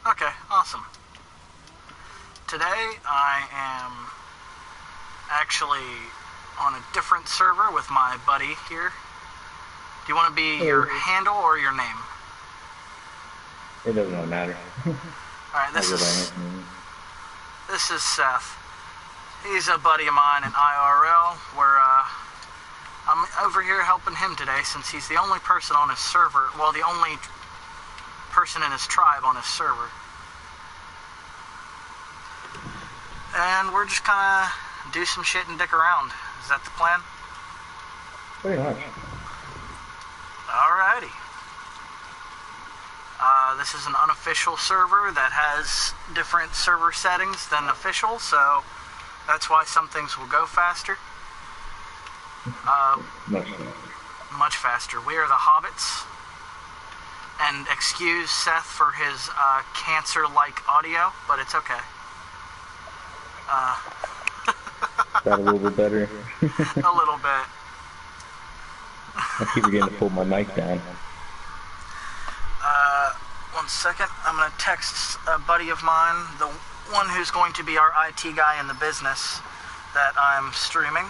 Okay, awesome. Today I am actually on a different server with my buddy here. Do you want to be your handle or your name? It doesn't really matter. Alright, this is Seth. He's a buddy of mine in IRL, where I'm over here helping him today since he's the only person on his server, well, the only person in his tribe on his server. And we're just gonna do some shit and dick around. Is that the plan? Pretty much. Alrighty. This is an unofficial server that has different server settings than official, so that's why some things will go faster. Much faster. We are the Hobbits. And excuse Seth for his cancer-like audio, but it's okay. Got a little bit better. A little bit. I keep forgetting to pull my mic down. 1 second. I'm going to text a buddy of mine, the one who's going to be our IT guy in the business, that I'm streaming.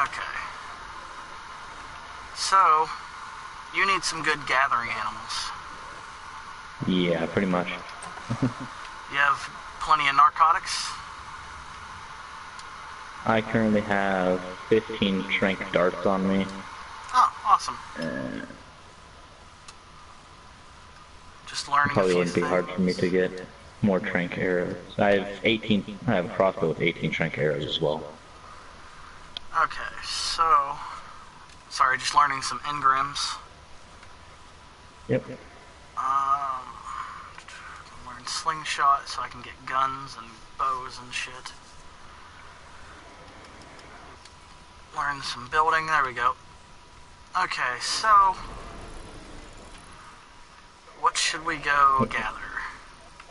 Okay. So, you need some good gathering animals. Yeah, pretty much. You have plenty of narcotics? I currently have 15 trank darts on me. Oh, awesome. Just learning a Probably few wouldn't be things. hard for me to get more trank arrows. I have a crossbow with 18 trank arrows as well. Okay, so... Sorry, just learning some engrams. Yep. Learn slingshot so I can get guns and bows and shit. Learn some building, there we go. Okay, so... What should we go gather?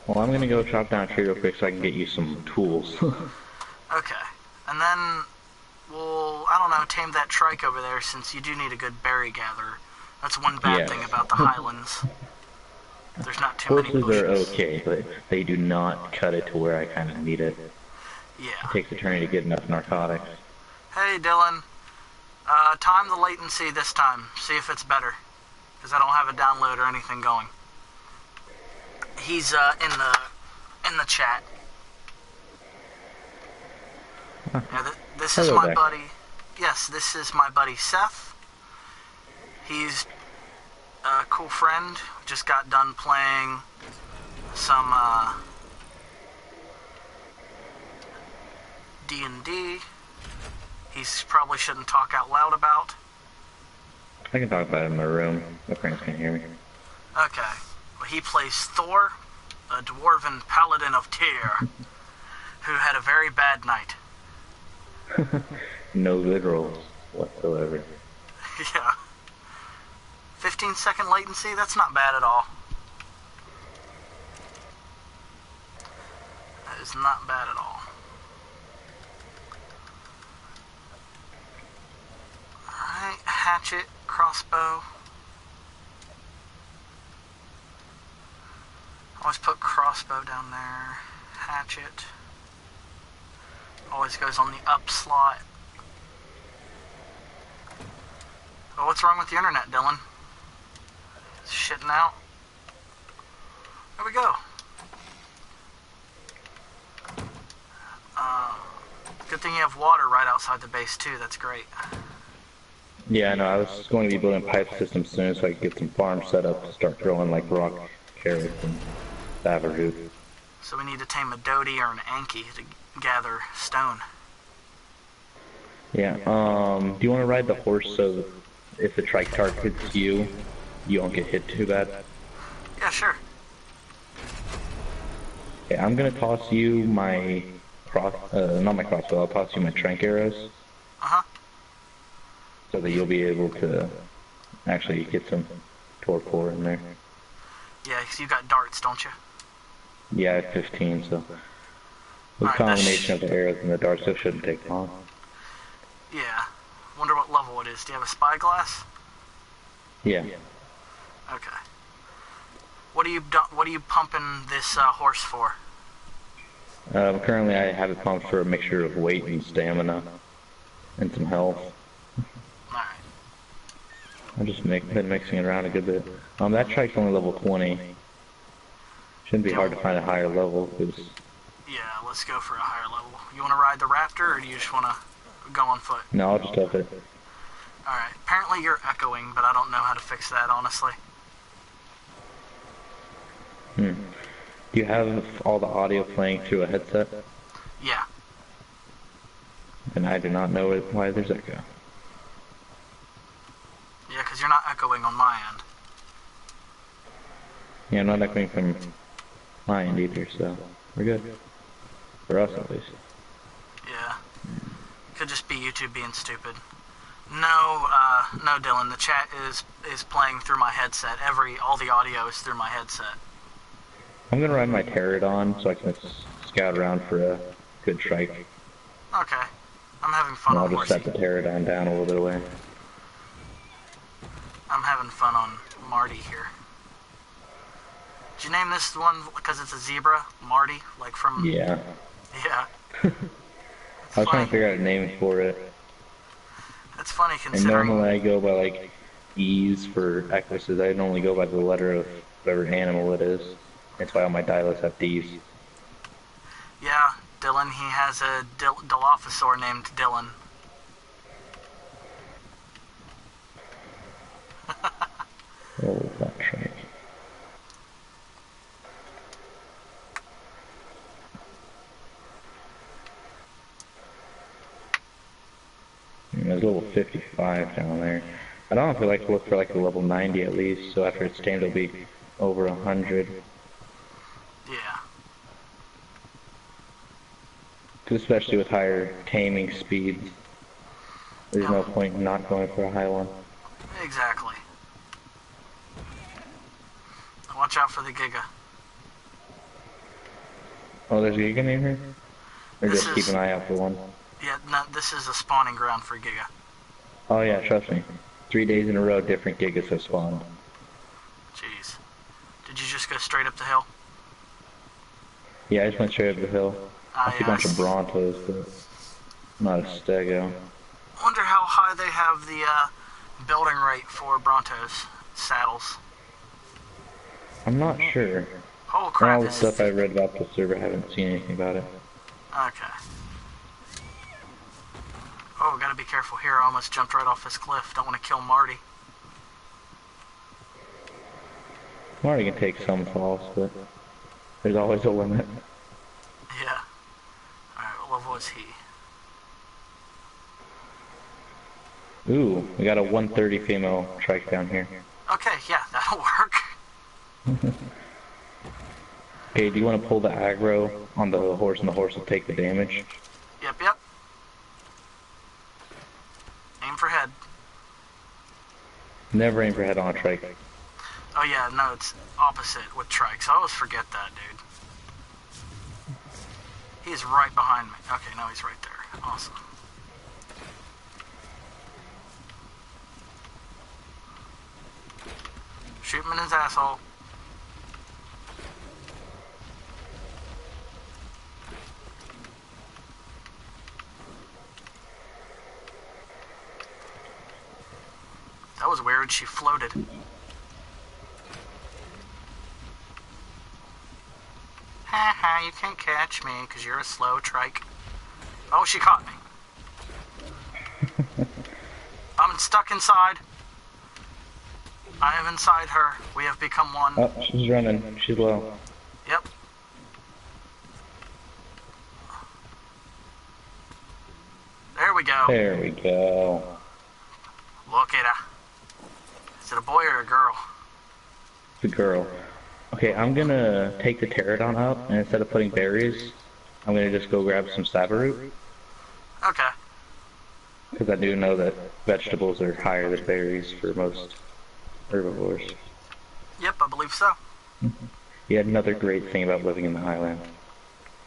Well, I'm gonna go chop down a tree real quick so I can get you some tools. Okay, and then we'll, I don't know, tame that trike over there since you do need a good berry gatherer. That's one bad thing about the highlands. There's not too many bushes. Horses are okay, but they do not cut it to where I kind of need it. Yeah. It takes eternity to get enough narcotics. Hey, Dylan. Time the latency this time. See if it's better. Because I don't have a download or anything going. He's in the chat. Yeah, this is my buddy. Yes, this is my buddy Seth. He's a cool friend. Just got done playing some D&D. He's probably shouldn't talk out loud about. I can talk about it in my room. My friends can't hear me. Okay. Well, he plays Thor, a dwarven paladin of Tyr, who had a very bad night. No literals whatsoever. Yeah. 15-second latency, that's not bad at all. That is not bad at all. Alright, hatchet, crossbow. Always put crossbow down there. Hatchet. Always goes on the up slot. Oh, what's wrong with the internet, Dylan? It's shitting out. There we go. Good thing you have water right outside the base, too. That's great. Yeah, I know. I was going to be building a pipe system soon so I could get some farms set up to start growing like rock carrots and Bavaroot. So we need to tame a Doty or an Anki to gather stone. Yeah, do you want to ride the horse so if the trike targets you, you won't get hit too bad? Yeah, sure. Okay, I'm gonna toss you my not my crossbow, I'll toss you my trank arrows. Uh-huh. So that you'll be able to actually get some torpor in there. Yeah, because you got darts, don't you? Yeah, I have 15, so The Alright, combination of the arrows and the darts, so shouldn't take long. yeah. Wonder what level it is. Do you have a spyglass? Yeah. Okay. What are you pumping this horse for? Currently I have it pumped for a mixture of weight and stamina. And some health. Alright. I've just been mixing it around a good bit. That trike's only level 20. Shouldn't be hard to find a higher level, because... Yeah, let's go for a higher level. You want to ride the raptor, or do you just want to go on foot? No, I'll just up it. Alright, apparently you're echoing, but I don't know how to fix that, honestly. Do you have all the audio playing through a headset? Yeah. And I do not know why there's echo. Yeah, because you're not echoing on my end. Yeah, I'm not echoing from my end either, so we're good. For us, at least. Yeah. Could just be YouTube being stupid. No, Dylan, the chat is playing through my headset. All the audio is through my headset. I'm gonna ride my pterodon so I can scout around for a good trike. Okay. I'm having fun And on I'll just Horsey. set the pterodon down a little bit away. I'm having fun on Marty here. Did you name this one because it's a zebra? Marty? Like from... Yeah. Yeah. I was trying to figure out a name for it. That's funny And considering... normally I go by like E's for equises. I normally go by the letter of whatever animal it is. That's why all my dialects have D's. Yeah, Dylan, he has a Dilophosaur named Dylan. Oh, that's right. There's level 55 down there. I don't know if we like to look for like a level 90 at least, so after it's tamed it'll be over 100. Yeah. Especially with higher taming speeds. There's no point in not going for a high one. Exactly. Watch out for the Giga. Oh, there's a Giga near here? Or This just is- keep an eye out for one? Yeah, no, this is a spawning ground for Giga. Oh yeah, trust me. 3 days in a row, different Gigas have spawned. Jeez. Did you just go straight up the hill? Yeah, I just went straight up the hill. I see a bunch of yes. Brontos, but not a Stego. Wonder how high they have the building rate for Brontos saddles. I'm not sure. Oh From crap! all the stuff I read about the server, I haven't seen anything about it. Okay. Oh, we gotta be careful here. I almost jumped right off this cliff. Don't want to kill Marty. Marty can take some falls, but there's always a limit. Yeah. Alright, what level is he? Ooh, we got a 130 female trike down here. Okay, yeah, that'll work. Okay, do you want to pull the aggro on the horse and the horse will take the damage? Yep. Aim for head. Never aim for head on a trike. Oh yeah, no, it's opposite with trikes. I always forget that, dude. He's right behind me. Okay, no, he's right there. Awesome. Shoot him in his asshole. That was weird. She floated. Haha, you can't catch me because you're a slow trike. Oh, she caught me. I'm stuck inside. I am inside her. We have become one. Oh, she's running. She's low. Yep. There we go. There we go. Look at her. Is it a boy or a girl? The girl. Okay, I'm gonna take the pterodon up, and instead of putting berries, I'm gonna just go grab some sabaroot. Okay. Because I do know that vegetables are higher than berries for most herbivores. Yep, I believe so. Yeah, another great thing about living in the highlands.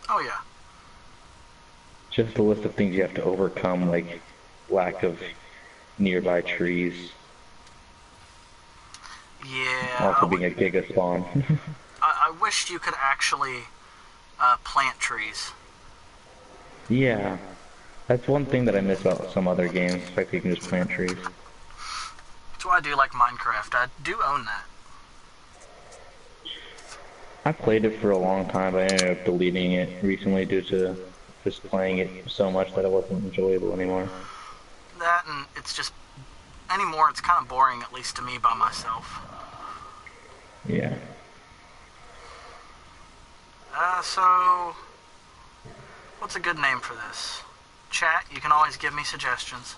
Oh yeah. just a list of things you have to overcome, like lack of nearby trees. Yeah, Also being a giga spawn. I wished you could actually plant trees. Yeah, that's one thing that I miss about some other games, the fact that you can just plant trees. That's why I do like Minecraft. I do own that. I played it for a long time, but I ended up deleting it recently due to just playing it so much that it wasn't enjoyable anymore. That and it's just anymore. It's kind of boring, at least to me by myself. Yeah. So what's a good name for this? Chat, you can always give me suggestions.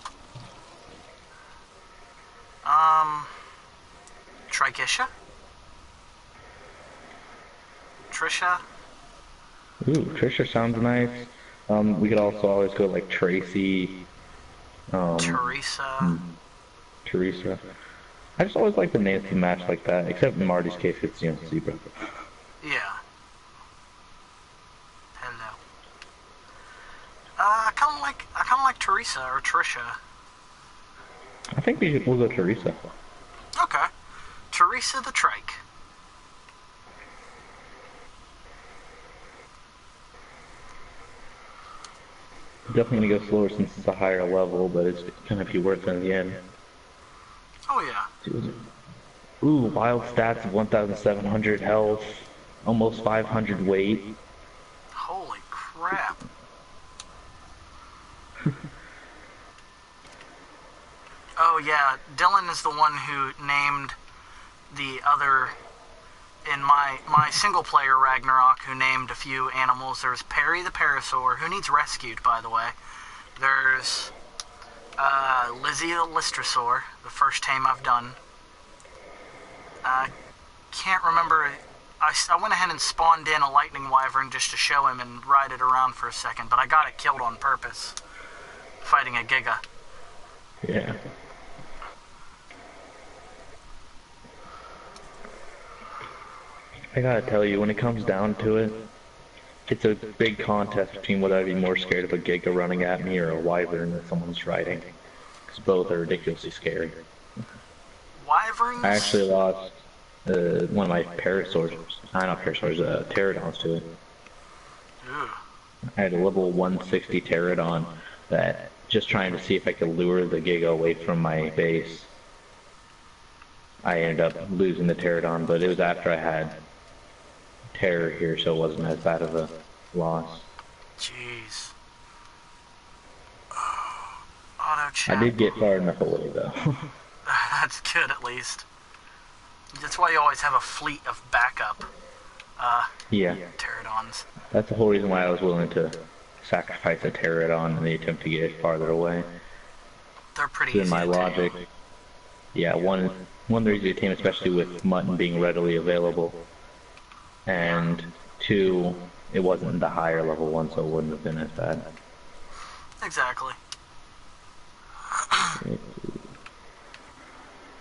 Trigisha? Trisha? Ooh, Trisha sounds nice. We could also always go like Tracy, Teresa? Teresa. I just always like the names to match like that, except in Marty's case, it's, Zebra. Yeah. Hello. I kind of like Teresa or Trisha. I think we'll go Teresa. Okay. Teresa the Trike. Definitely gonna go slower since it's a higher level, but it's gonna be worth it in the end. Oh yeah. Ooh, wild stats of 1,700 health, almost 500 weight. Holy crap. Oh yeah, Dylan is the one who named the other in my single player Ragnarok, who named a few animals. There's Perry the Parasaur, who needs rescued, by the way. There's Lizzie the Listrasaur, the first tame I've done. I can't remember. I went ahead and spawned in a lightning wyvern just to show him and ride it around for a second, but I got it killed on purpose, fighting a Giga. Yeah. I gotta tell you, when it comes down to it, it's a big contest between whether I'd be more scared of a Giga running at me or a wyvern that someone's riding. Because both are ridiculously scary. Wyverns? I actually lost one of my pterodons to it. Ooh. I had a level 160 pterodon that just trying to see if I could lure the Giga away from my base. I ended up losing the pterodon, but it was after I had terror here, so it wasn't as bad of a loss. Jeez. Auto chat. I did get far enough away though. That's good, at least. That's why you always have a fleet of backup Yeah. pterodons. That's the whole reason why I was willing to sacrifice a pterodon in the attempt to get it farther away. They're pretty So easy in my to logic, tame. yeah, one they're easy to tame, especially with mutton being readily available, and two, it wasn't the higher level one, so it wouldn't have been as bad. Exactly.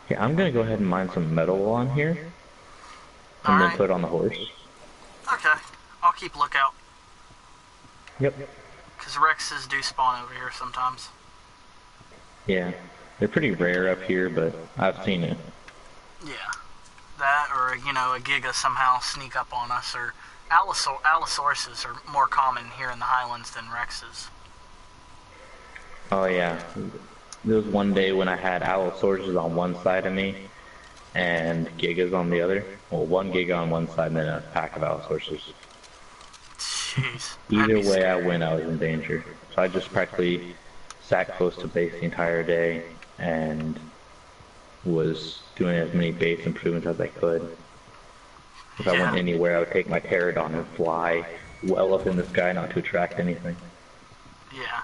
Yeah, I'm gonna go ahead and mine some metal on here, and then Alright. put it on the horse. Okay. I'll keep lookout. Yep. Because Rexes do spawn over here sometimes. Yeah, they're pretty rare up here, but I've seen it. Yeah. That, or, a Giga somehow sneak up on us, or Allosauruses are more common here in the Highlands than Rexes. Oh yeah, there was one day when I had Allosauruses on one side of me, and Gigas on the other. Well, one Giga on one side, and then a pack of Allosauruses. Jeez. Either way I went, I was in danger. So I just practically sat close to base the entire day, and was doing as many base improvements as I could. If I went anywhere, I would take my pterodon and fly well up in the sky not to attract anything. Yeah.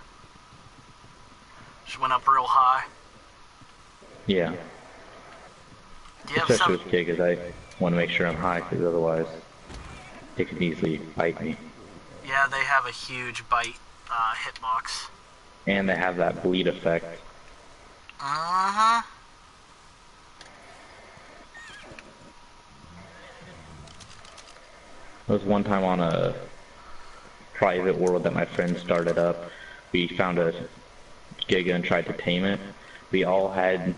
Just went up real high. Yeah. Do you have Especially some... with Gigas, I want to make sure I'm high, because otherwise they could easily bite me. Yeah, they have a huge bite hitbox. And they have that bleed effect. Uh-huh. There was one time on a private world that my friend started up we found a Giga and tried to tame it. We all had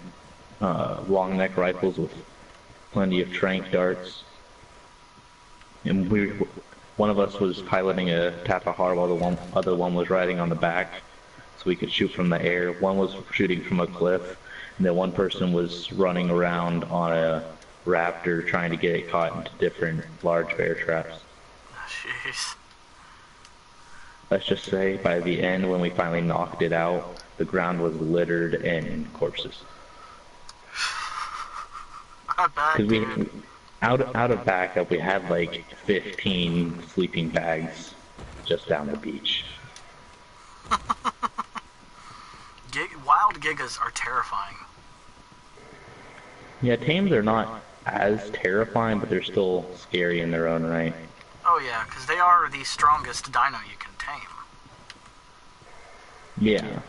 long neck rifles with plenty of tranq darts, and one of us was piloting a Tapahar while the other one was riding on the back, so we could shoot from the air. One was shooting from a cliff, and then one person was running around on a raptor trying to get it caught into different large bear traps. Jeez. Let's just say by the end, when we finally knocked it out, the ground was littered in corpses. I bet, Because dude. out of backup, we had like 15 sleeping bags just down the beach. Wild gigas are terrifying. Yeah, tames are not as terrifying, but they're still scary in their own right. Oh yeah, because they are the strongest dino you can tame. Yeah.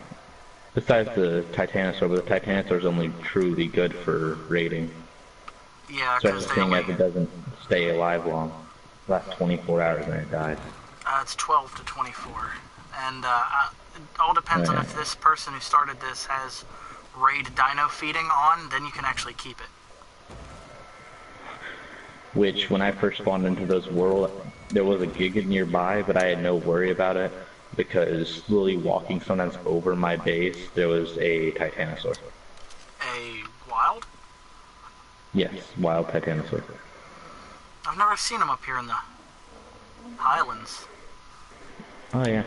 Besides the Titanosaur, but the Titanosaur is only truly good for raiding. Yeah, So because the they thing only... as it doesn't stay alive long. Lasts 24 hours and it dies. It's 12 to 24. And it all depends on if this person who started this has raid dino feeding on, then you can actually keep it. Which, when I first spawned into those worlds, there was a Giga nearby, but I had no worry about it, because literally walking sometimes over my base, there was a Titanosaur. A wild? Yes, wild Titanosaur. I've never seen them up here in the Highlands. Oh yeah.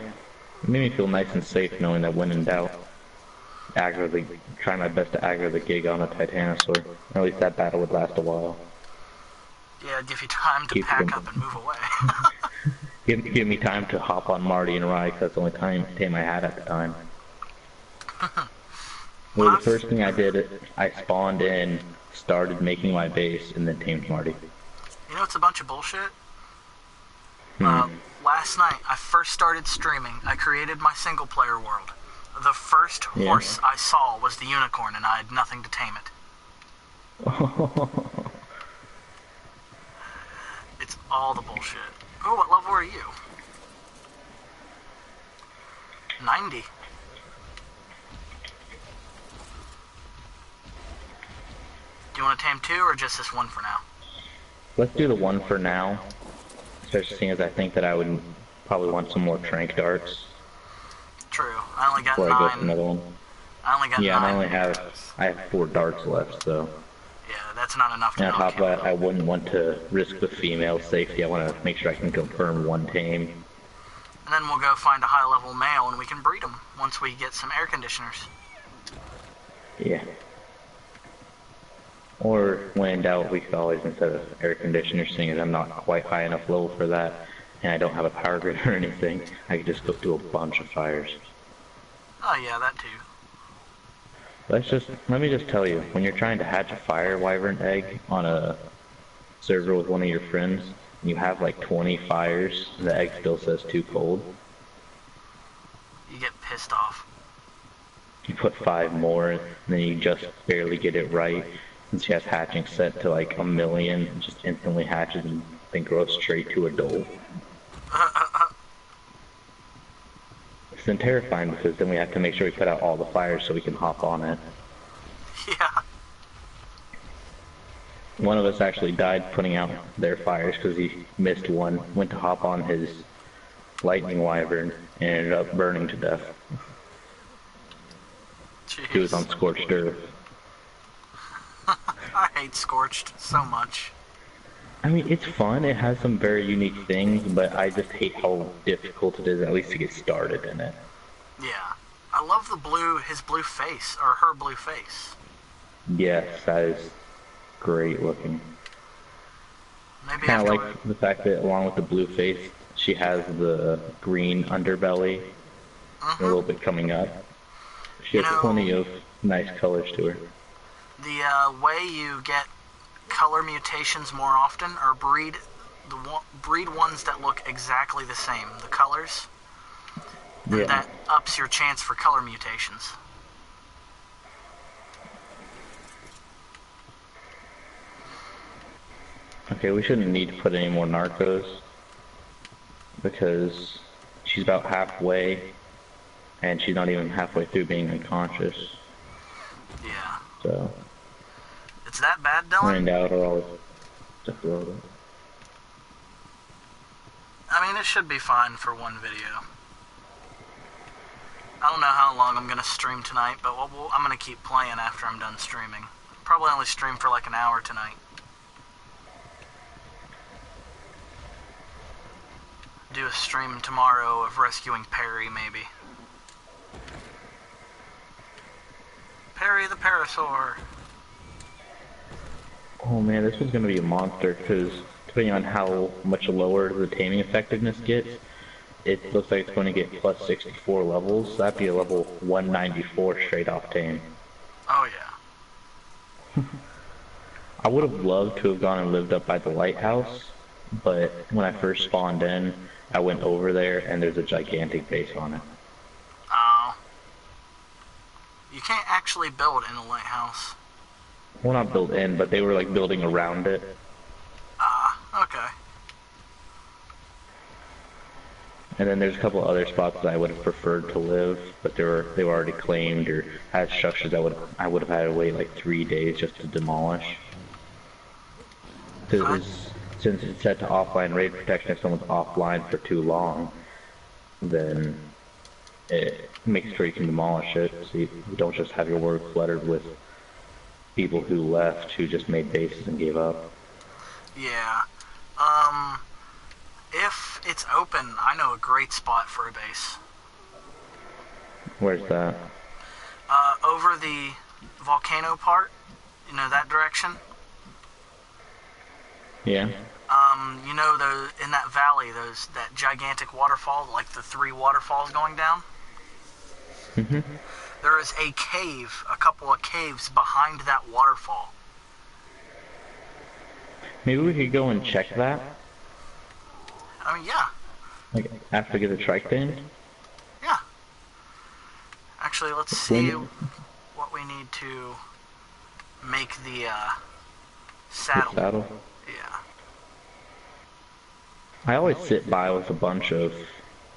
It made me feel nice and safe knowing that when in doubt, try my best to aggro the Giga on a Titanosaur. Or at least that battle would last a while. Yeah, give you time to pack up and move away. Give me time to hop on Marty and Rye, because that's the only tame I had at the time. Well, the first thing I did, I spawned in, started making my base, and then tamed Marty. You know it's a bunch of bullshit? Last night, I first started streaming. I created my single-player world. The first horse I saw was the unicorn, and I had nothing to tame it. It's all the bullshit. Oh, what level are you? 90. Do you want to tame two, or just this one for now? Let's do the one for now. Especially seeing as I think that I would probably want some more tranq darts. True. I only got before 9. I go for another one. I only got 9. And I have 4 darts left, so. Yeah, that's not enough to And on knock top of him that, I wouldn't want to risk the female safety. I want to make sure I can confirm one tame. And then we'll go find a high-level male, and we can breed them once we get some air conditioners. Yeah. Or, when in doubt, we could always, instead of air conditioners, seeing as I'm not quite high enough level for that, and I don't have a power grid or anything, I could just go do a bunch of fires. Oh yeah, that too. Let me just tell you, when you're trying to hatch a fire wyvern egg on a server with one of your friends, and you have like 20 fires, and the egg still says too cold, You get pissed off. you put 5 more, and then you just barely get it right, and she has hatching set to like 1,000,000, and just instantly hatches and then grows straight to a dole. It's then terrifying because then we have to make sure we put out all the fires so we can hop on it. Yeah. One of us actually died putting out their fires because he missed one, went to hop on his lightning wyvern, and ended up burning to death. Jeez. He was on scorched earth. I hate Scorched so much. I mean, it's fun, it has some very unique things, but I just hate how difficult it is, at least to get started in it. Yeah. I love his blue face, or her blue face. Yes, that is great looking. Maybe Kind of after like the fact that along with the blue face, she has the green underbelly, a little bit coming up. She has plenty of nice colors to her. The way you get color mutations more often are breed ones that look exactly the same, the colors, and that ups your chance for color mutations. Okay, we shouldn't need to put any more narcos, because she's about halfway, and she's not even halfway through being unconscious. Yeah. So. It's that bad, Dylan? When in doubt, or always just load it. I mean, it should be fine for one video. I don't know how long I'm gonna stream tonight, but I'm gonna keep playing after I'm done streaming. Probably only stream for like an hour tonight. Do a stream tomorrow of rescuing Perry, maybe. Perry the Parasaur. Oh man, this one's gonna be a monster, because depending on how much lower the taming effectiveness gets, it looks like it's going to get plus 64 levels, so that'd be a level 194 straight off tame. Oh yeah. I would have loved to have gone and lived up by the lighthouse, but when I first spawned in, I went over there and there's a gigantic base on it. Oh. You can't actually build in a lighthouse. Well, not built in, but they were like building around it. Ah, okay. And then there's a couple other spots that I would have preferred to live, but they were already claimed or had structures that I would have had to wait like 3 days just to demolish. Since it's set to offline raid protection, if someone's offline for too long, then it makes sure you can demolish it, so you don't just have your work cluttered with people who left, who just made bases and gave up. Yeah. If it's open, I know a great spot for a base. Where's that? Over the volcano part, you know, that direction. Yeah. You know, in that valley, that gigantic waterfall, like the 3 waterfalls going down? Mm-hmm. There is a cave, a couple of caves behind that waterfall. Maybe we could go and check that? I mean, yeah. Like, after we get the trike thing? Yeah. Actually, let's see what we need to make the saddle. The saddle? Yeah. I always sit by with a bunch of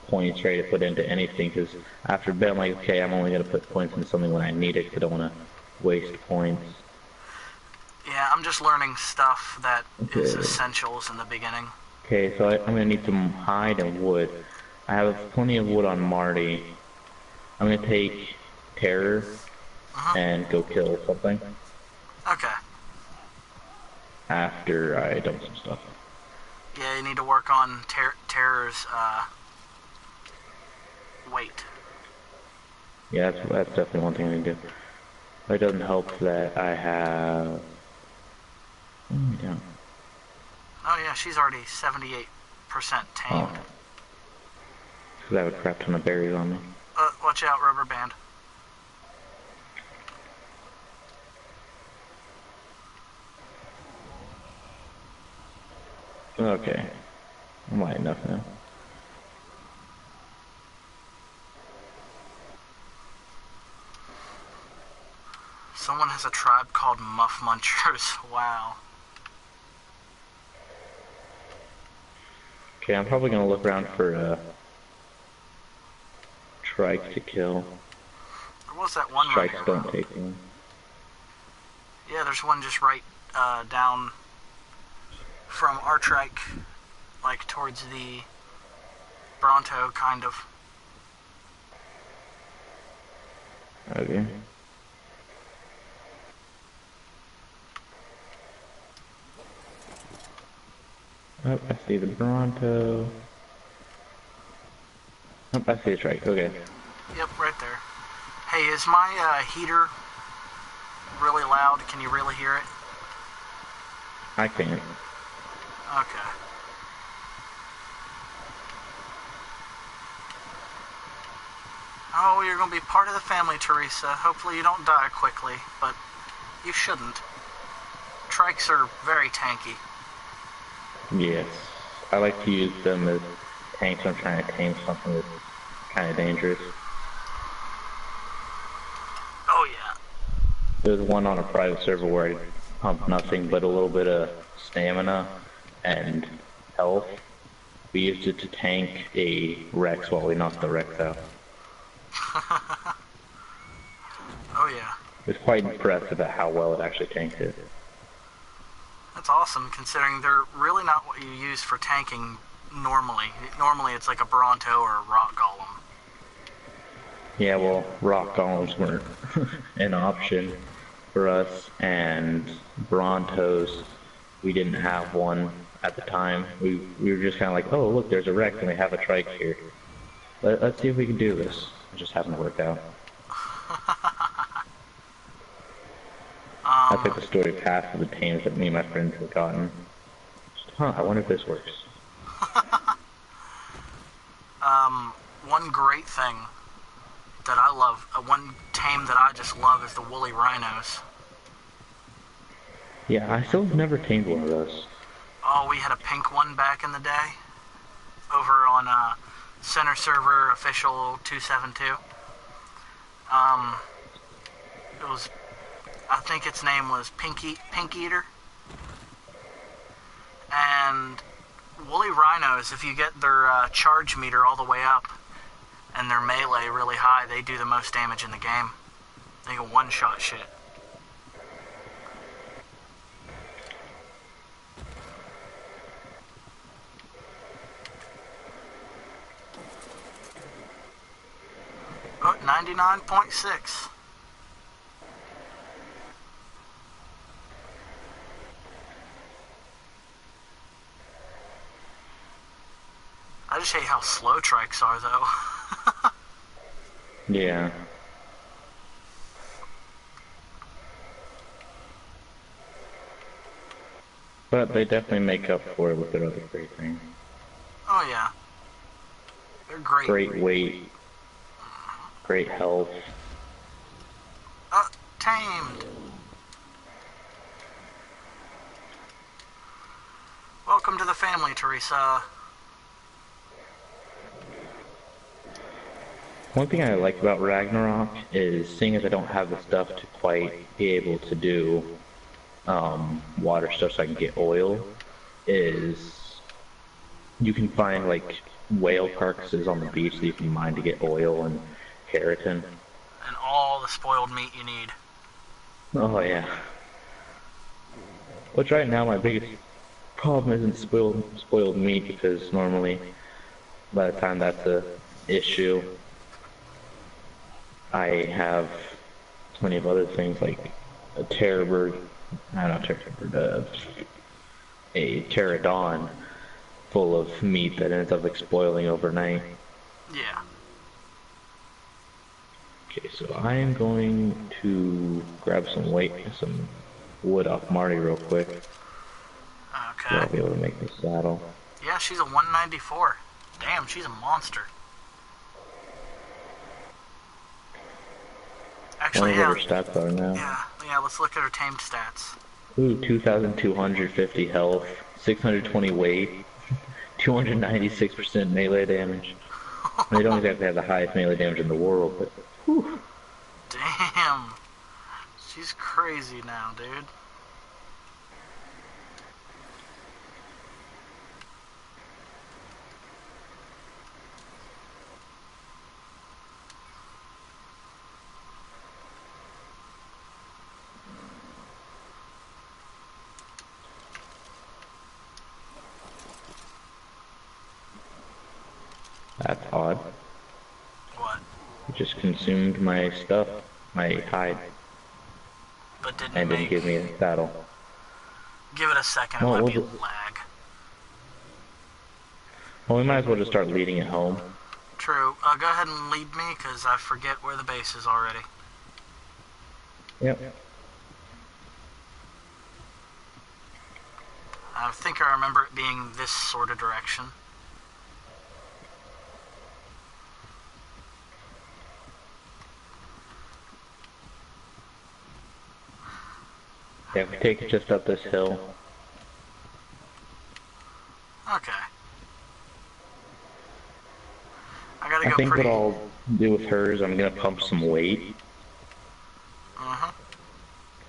points ready to put into anything, because after a bit I'm like, okay, I'm only going to put points into something when I need it, because I don't want to waste points. Yeah, I'm just learning stuff that is essentials in the beginning. Okay, so I'm going to need some hide and wood. I have plenty of wood on Marty. I'm going to take Terror and go kill something. Okay. After I dump some stuff. Yeah, you need to work on Terror's weight. Yeah, that's definitely one thing I need to do. But it doesn't help that I have... Oh yeah, she's already 78% tamed. Oh. Because I have a crap ton of berries on me. Watch out, rubber band. Okay. I'm light enough now. Someone has a tribe called Muff Munchers. Wow. Okay, I'm probably gonna look around for a trike to kill. There was that one right Strikes here. don't take one. Yeah, there's one just right down from our trike, like towards the Bronto, kind of. Okay. Oh, I see the Bronto. Oh, I see a trike. Okay. Yep, right there. Hey, is my heater really loud? Can you really hear it? I can. Okay. Oh, you're going to be part of the family, Teresa. Hopefully you don't die quickly, but you shouldn't. Trikes are very tanky. Yes. I like to use them as tanks when I'm trying to tame something that's kind of dangerous. Oh, yeah. There's one on a private server where I pump nothing but a little bit of stamina and health. We used it to tank a Rex while we knocked the Rex out. Oh yeah. It was quite impressive at how well it actually tanked it. That's awesome, considering they're really not what you use for tanking normally. Normally it's like a Bronto or a Rock Golem. Yeah, well, rock golems weren't an option for us, and Brontos, we didn't have one at the time. We were just kind of like, oh, look, there's a wreck, and they have a trike here. Let's see if we can do this. It just happened to work out. That's like the story of half of the tames that me and my friends have gotten. Just, huh, I wonder if this works. One great thing that I love, one tame that I just love is the woolly rhinos. Yeah, I still have never tamed one of those. Oh, we had a pink one back in the day over on Center Server Official 272. It was, I think its name was Pink Eater. And woolly rhinos, if you get their charge meter all the way up and their melee really high, they do the most damage in the game. They can one-shot shit. Oh, 99.6. I just hate how slow trikes are, though. Yeah. But they definitely make up for it with their other great things. Oh, yeah. They're great. Great weight, great health. Tamed. Welcome to the family, Teresa. One thing I like about Ragnarok is, seeing as I don't have the stuff to quite be able to do water stuff so I can get oil, is you can find like whale carcasses on the beach that you can mine to get oil and keratin. And all the spoiled meat you need. Oh yeah. Which right now my biggest problem isn't spoiled meat, because normally by the time that's a issue, I have plenty of other things like a terror bird, a pterodon full of meat that ends up like spoiling overnight. Yeah. Okay, so I am going to grab some wood off Marty real quick. So I'll Okay. be able to make this saddle. Yeah, she's a 194. Damn, she's a monster. I Actually, wonder yeah. what her stats are now. Yeah, let's look at her tamed stats. Ooh, 2,250 health, 620 weight, 296% melee damage. And they don't exactly have the highest melee damage in the world, but whew. Damn. She's crazy now, dude. That's odd. What? It just consumed my stuff, my hide, But didn't and didn't make... give me a saddle. Give it a second, it Well, might we'll be just- lag. Well, we might as well just start leading it home. True. Go ahead and lead me, because I forget where the base is already. Yep. I think I remember it being this sort of direction. Yeah, we take it just up this hill. Okay. I gotta I go think pretty... what I'll do with hers, I'm gonna pump some weight.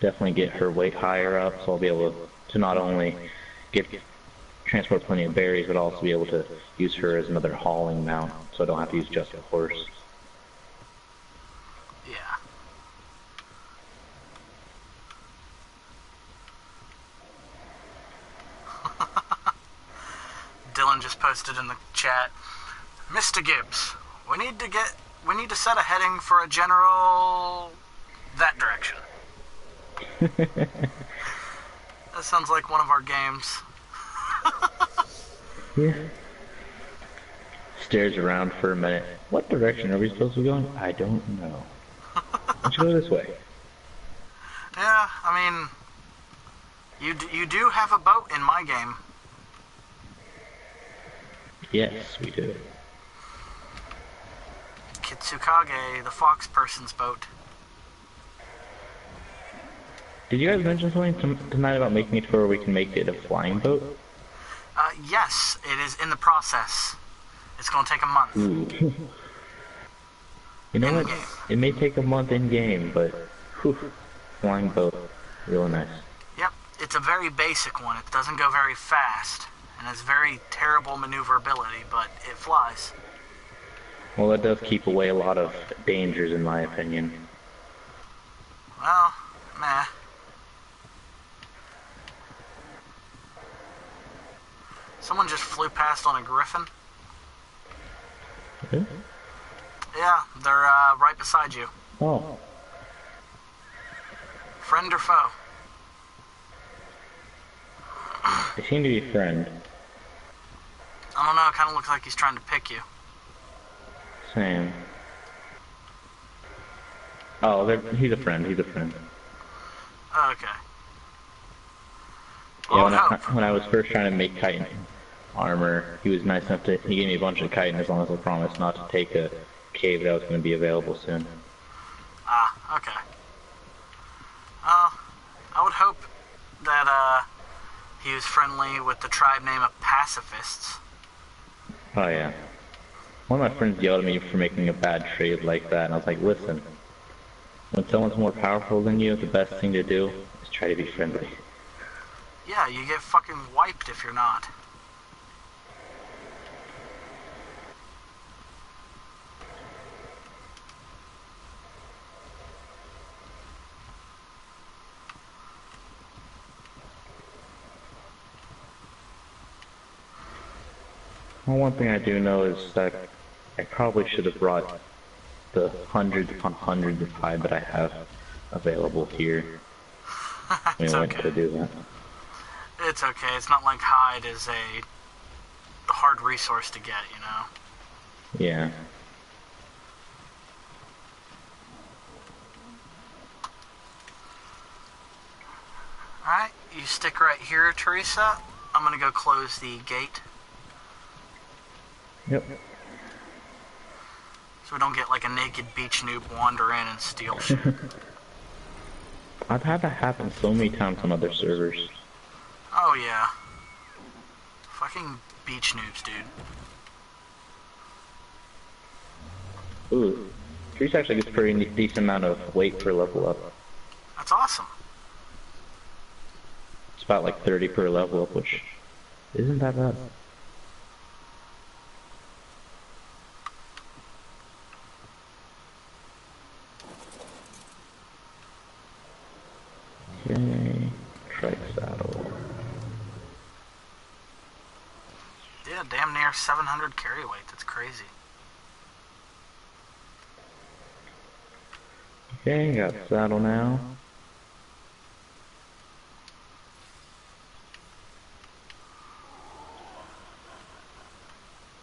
Definitely get her weight higher up, so I'll be able to not only transport plenty of berries, but also be able to use her as another hauling mount, so I don't have to use just a horse. just posted in the chat, Mr. Gibbs, we need to set a heading for a general that direction. That sounds like one of our games. Yeah. Stares around for a minute. What direction are we supposed to be going? I don't know. Let's go this way. Yeah, I mean, you do have a boat in my game. Yes, we do. Kitsukage, the fox person's boat. Did you guys mention something tonight about making it to where we can make it a flying boat? Yes, it is in the process. It's going to take a month. Ooh. You know what? It may take a month in game, but whew, flying boat, real nice. Yep, it's a very basic one. It doesn't go very fast, and has very terrible maneuverability, but it flies. Well, that does keep away a lot of dangers, in my opinion. Well, meh. Someone just flew past on a griffin. Really? Yeah, they're right beside you. Oh. Friend or foe? They seem to be a friend. I don't know, it kind of looks like he's trying to pick you. Same. Oh, he's a friend, he's a friend. Okay. Yeah, when I was first trying to make chitin armor, he was nice enough to, he gave me a bunch of chitin as long as I promised not to take a cave that was going to be available soon. Ah, okay. I would hope that, he was friendly with the tribe name of pacifists. Oh yeah. One of my friends yelled at me for making a bad trade like that, and I was like, listen, when someone's more powerful than you, the best thing to do is try to be friendly. Yeah, you get fucking wiped if you're not. Well, one thing I do know is that I probably should have brought the hundreds upon hundreds of hide that I have available here. We went to do that. It's okay. It's not like hide is a hard resource to get, you know? Yeah. Alright, you stick right here, Teresa. I'm gonna go close the gate. Yep. So we don't get like a naked beach noob wander in and steal shit. I've had that happen so many times on other servers. Oh yeah. Fucking beach noobs, dude. Ooh. Trees actually gets a pretty decent amount of weight per level up. That's awesome. It's about like 30 per level up, which isn't that bad. Okay, trike saddle. Yeah, damn near 700 carry weight. That's crazy. Okay, got saddle now.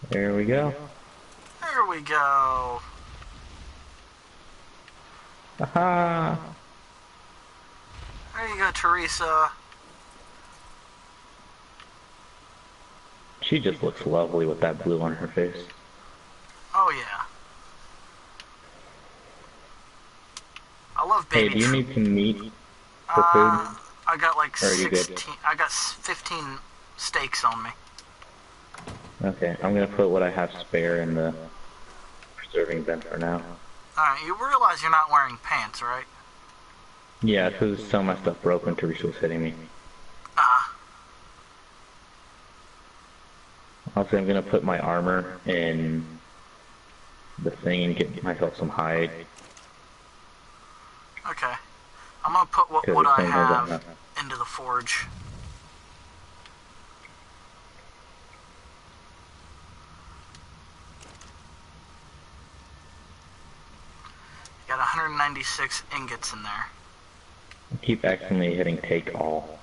There we go. There we go. Aha! There you go, Teresa. She just looks lovely with that blue on her face. Oh yeah. I love Hey, baby. do you need some meat for food? I got like Or are you good? 16. I got 15 steaks on me. Okay, I'm gonna put what I have spare in the preserving bin for now. Alright, you realize you're not wearing pants, right? Yeah, because some of my stuff broke when Teresa was hitting me. Ah. Also, I'm gonna put my armor in the thing and get myself some hide. Okay. I'm gonna put what Because I it knows I'm have not- into the forge. 196 ingots in there. I keep accidentally hitting take all.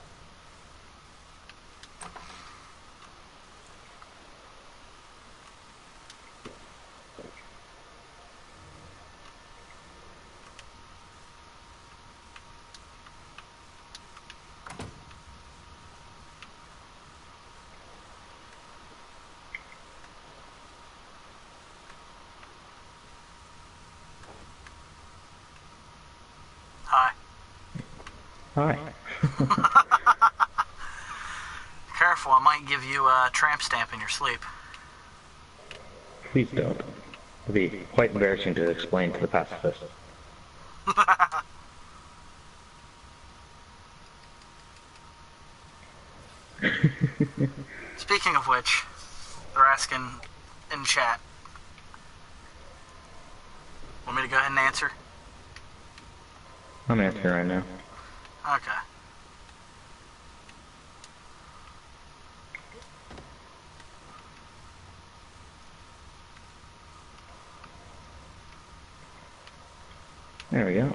Hi. Hi. Careful, I might give you a tramp stamp in your sleep. Please don't. It'd be quite embarrassing to explain to the pacifist. Speaking of which, they're asking in chat. Want me to go ahead and answer? I'm answering right now. Okay. There we go.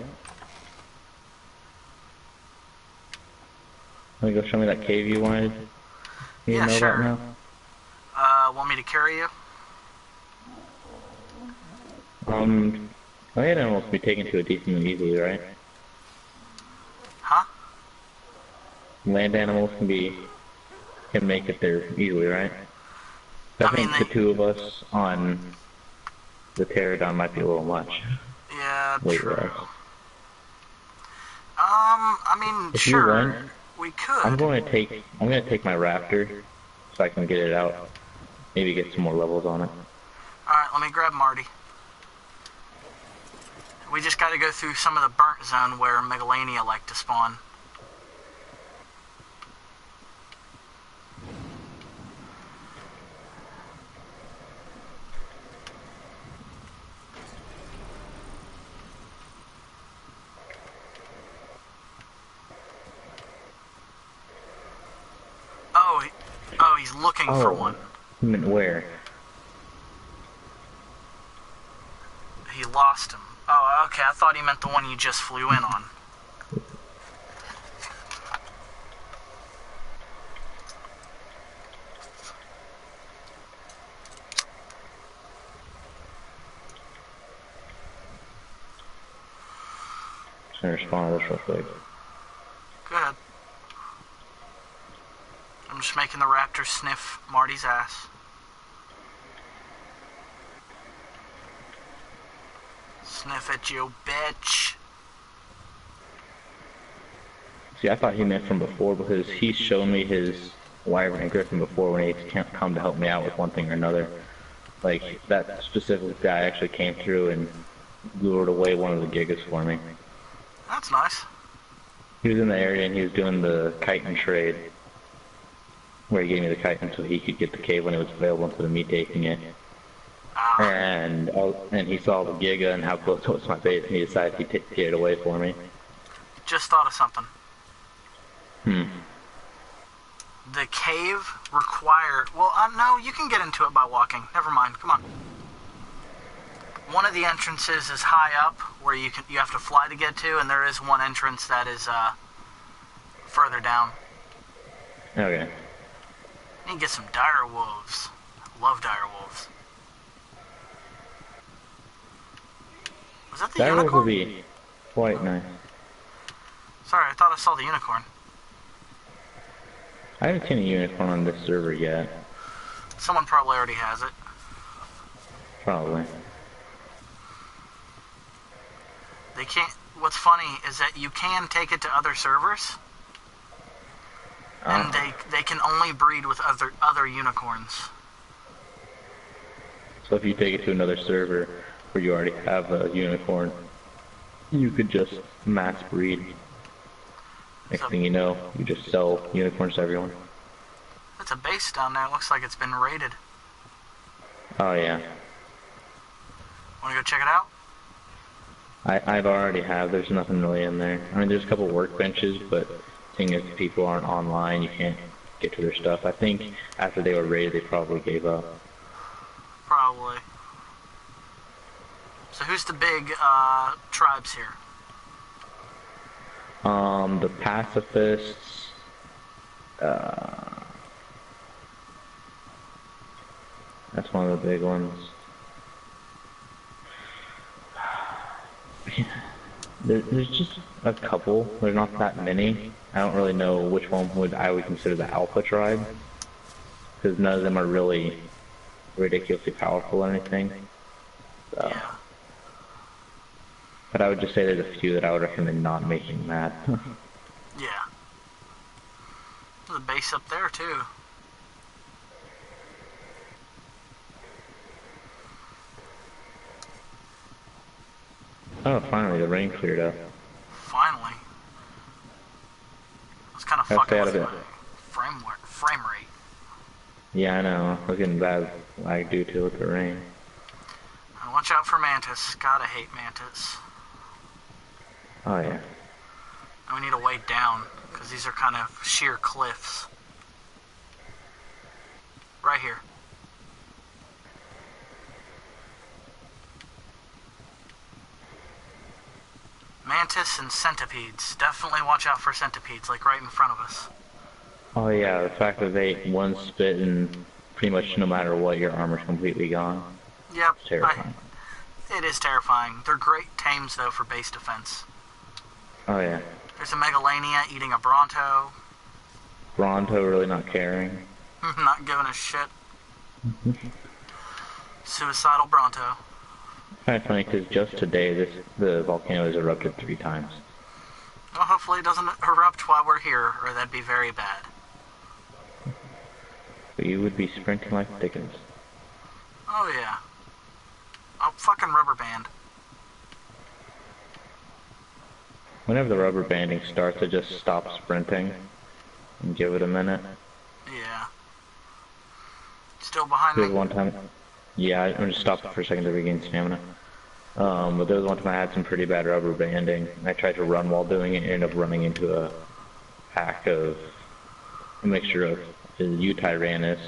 Want to go show me that cave you wanted me Yeah, to know sure. about now? Want me to carry you? Land animals can be taken to it decently easily, right? Huh? Land animals can make it there easily, right? I I mean, think the two of us on the pterodon might be a little much. Yeah, Weight-wise. true. I mean, If you sure, want, we could. I'm gonna take my raptor so I can get it out. Maybe get some more levels on it. Alright, let me grab Marty. We just gotta go through some of the burnt zone where Megalania like to spawn. Oh, he's looking for one. You meant where? He lost him. Oh, okay, I thought he meant the one you just flew in on. Just gonna respond to this real quick. Go ahead. I'm just making the raptor sniff Marty's ass. Sniff it, you bitch. See, I thought he meant from before because he's shown me his wyvern and griffin before when he can't come to help me out with one thing or another. Like, that specific guy actually came through and lured away one of the gigas for me. That's nice. He was in the area and he was doing the chitin trade, where he gave me the chitin so he could get the cave when it was available instead of me taking it. And he saw the giga and how close it was to my base, and he decided he'd take it away for me. Just thought of something. Hmm. The cave required... Well, no, you can get into it by walking. Never mind. Come on. One of the entrances is high up, where you have to fly to get to, and there is one entrance that is further down. Okay. You can get some dire wolves. Love dire wolves. Was that the That unicorn? would be quite nice. Sorry, I thought I saw the unicorn. I haven't seen a unicorn on this server yet. Someone probably already has it. Probably. They can't... What's funny is that you can take it to other servers, and they can only breed with other unicorns. So if you take it to another server where you already have a unicorn, you could just mass breed. Next thing you know, you just sell unicorns to everyone. It's a base down there. It looks like it's been raided. Oh yeah. Want to go check it out? I've already have. There's nothing really in there. I mean, there's a couple workbenches, but seeing as people aren't online, you can't get to their stuff. I think after they were raided, they probably gave up. Probably. So So who's the big tribes here? The pacifists, that's one of the big ones. There's just a couple. There's not that many. I don't really know which one I would consider the alpha tribe, because none of them are really ridiculously powerful or anything. So. Yeah. But I would just say there's a few that I would recommend not making mad. Yeah. There's a base up there too. Oh, finally the rain cleared up. Finally. I was kind of I'll fucking stay out with of it. my frame rate. Yeah, I know. I was getting bad lag due to with the rain. And watch out for mantis. Gotta hate mantis. Oh yeah. And we need to wade down, because these are kind of sheer cliffs. Right here. Mantis and centipedes. Definitely watch out for centipedes, like right in front of us. Oh yeah, the fact that they one spit and pretty much no matter what your armor's completely gone. Yep. It's terrifying. It is terrifying. They're great tames though for base defense. Oh yeah. There's a Megalania eating a Bronto. Bronto really not caring. Not giving a shit. Suicidal Bronto. Kind of funny because just today the volcano has erupted 3 times. Well, hopefully it doesn't erupt while we're here, or that'd be very bad. But you would be sprinting like Dickens. Oh yeah. Oh, fucking rubber band. Whenever the rubber banding starts, I just stop sprinting and give it a minute. Yeah. Still behind There was me? one time, yeah, I just stopped for a second to regain stamina. But there was one time I had some pretty bad rubber banding. I tried to run while doing it and ended up running into a pack of a mixture of the U-Tyrannus,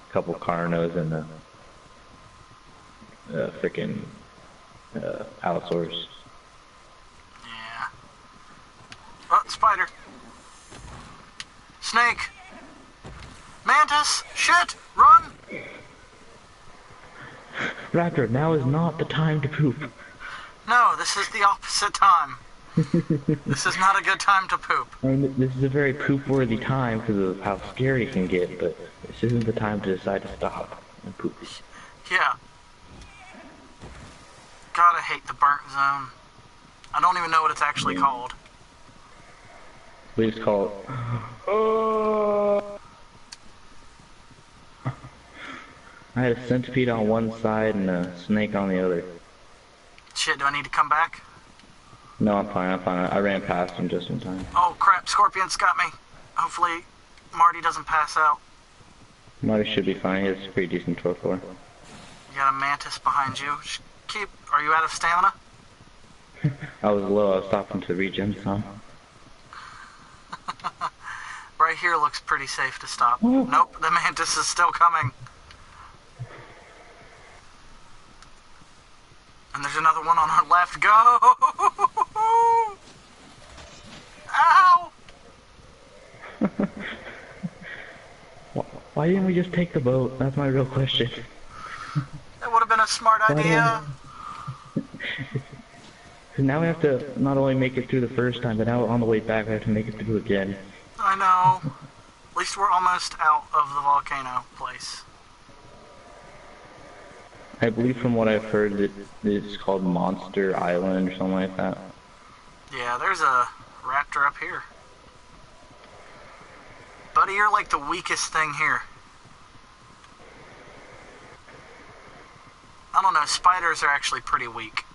a couple Carnos, and a frickin' Allosaurus. Yeah. Oh, spider. Snake. Mantis. Shit. Run. Raptor, now is not the time to poop. No, this is the opposite time. This is not a good time to poop. I mean, this is a very poop-worthy time because of how scary it can get, but this isn't the time to decide to stop and poop. Yeah. Gotta hate the burnt zone. I don't even know what it's actually called. We just call it... Oh! I had a centipede on one side and a snake on the other. Shit, do I need to come back? No, I'm fine, I'm fine. I ran past him just in time. Oh crap, Scorpion's got me. Hopefully Marty doesn't pass out. Marty should be fine, he has a pretty decent torpor. You got a mantis behind you. Are you out of stamina? I was low, I was stopping to regen some. Right here looks pretty safe to stop. Nope, the mantis is still coming. And there's another one on our left. Go! Ow! Why didn't we just take the boat? That's my real question. That would have been a smart idea. Because now we have to not only make it through the first time, but now on the way back we have to make it through again. I know. At least we're almost out of the volcano place. I believe from what I've heard that it's called Monster Island or something like that. Yeah, there's a raptor up here. Buddy, you're like the weakest thing here. I don't know, spiders are actually pretty weak.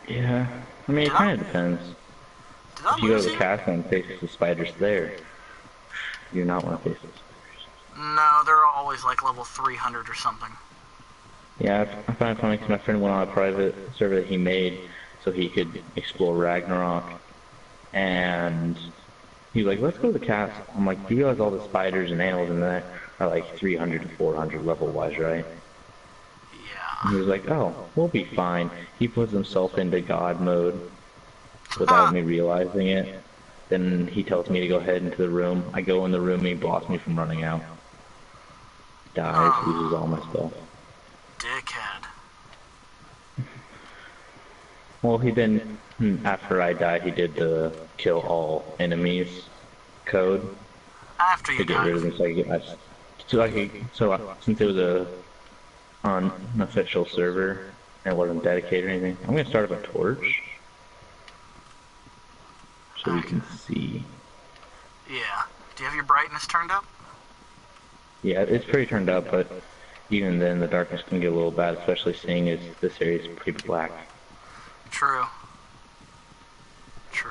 Yeah, I mean, it kind of depends. If you go to the castle and face the spiders there, you do not want to face those spiders. No, they're always like level 300 or something. Yeah, I find it funny because my friend went on a private server that he made so he could explore Ragnarok. And he was like, let's go to the castle. I'm like, do you realize all the spiders and animals in there are like 300 to 400 level-wise, right? And he was like, oh, we'll be fine. He puts himself into God mode without Huh. me realizing it. Then he tells me to go ahead into the room. I go in the room and he blocks me from running out. Dies, loses all my stuff. Dickhead. Well, he then, after I died, he did the kill all enemies code After to you get died. rid of me. Since it was a unofficial server and it wasn't dedicated or anything, I'm gonna start up a torch so we can see. Yeah. Do you have your brightness turned up? Yeah, it's pretty turned up, but even then the darkness can get a little bad, especially seeing as this area is pretty black. True. True.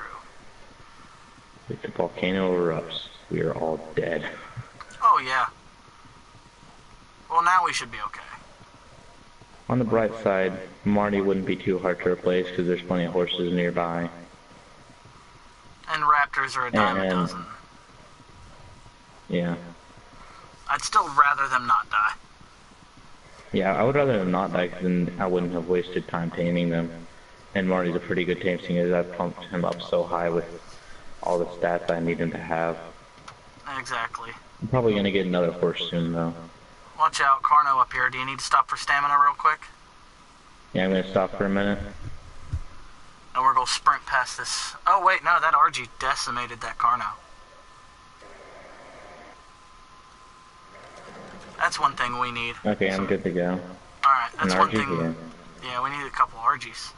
If the volcano erupts, we are all dead. Oh, yeah. Well, now we should be okay. On the bright side, Marty wouldn't be too hard to replace because there's plenty of horses nearby. And raptors are a dime a And dozen. yeah. I'd still rather them not die. Yeah, I would rather them not die because then I wouldn't have wasted time taming them. And Marty's a pretty good tame seeing as I've pumped him up so high with all the stats I need him to have. Exactly. I'm probably gonna get another horse soon though. Watch out, Carno up here. Do you need to stop for stamina real quick? Yeah, I'm gonna stop for a minute. And we're gonna sprint past this. Oh, wait, no, that RG decimated that Carno. That's one thing we need. Okay, I'm good to go. Alright, that's one RG thing. again. Yeah, we need a couple RGs.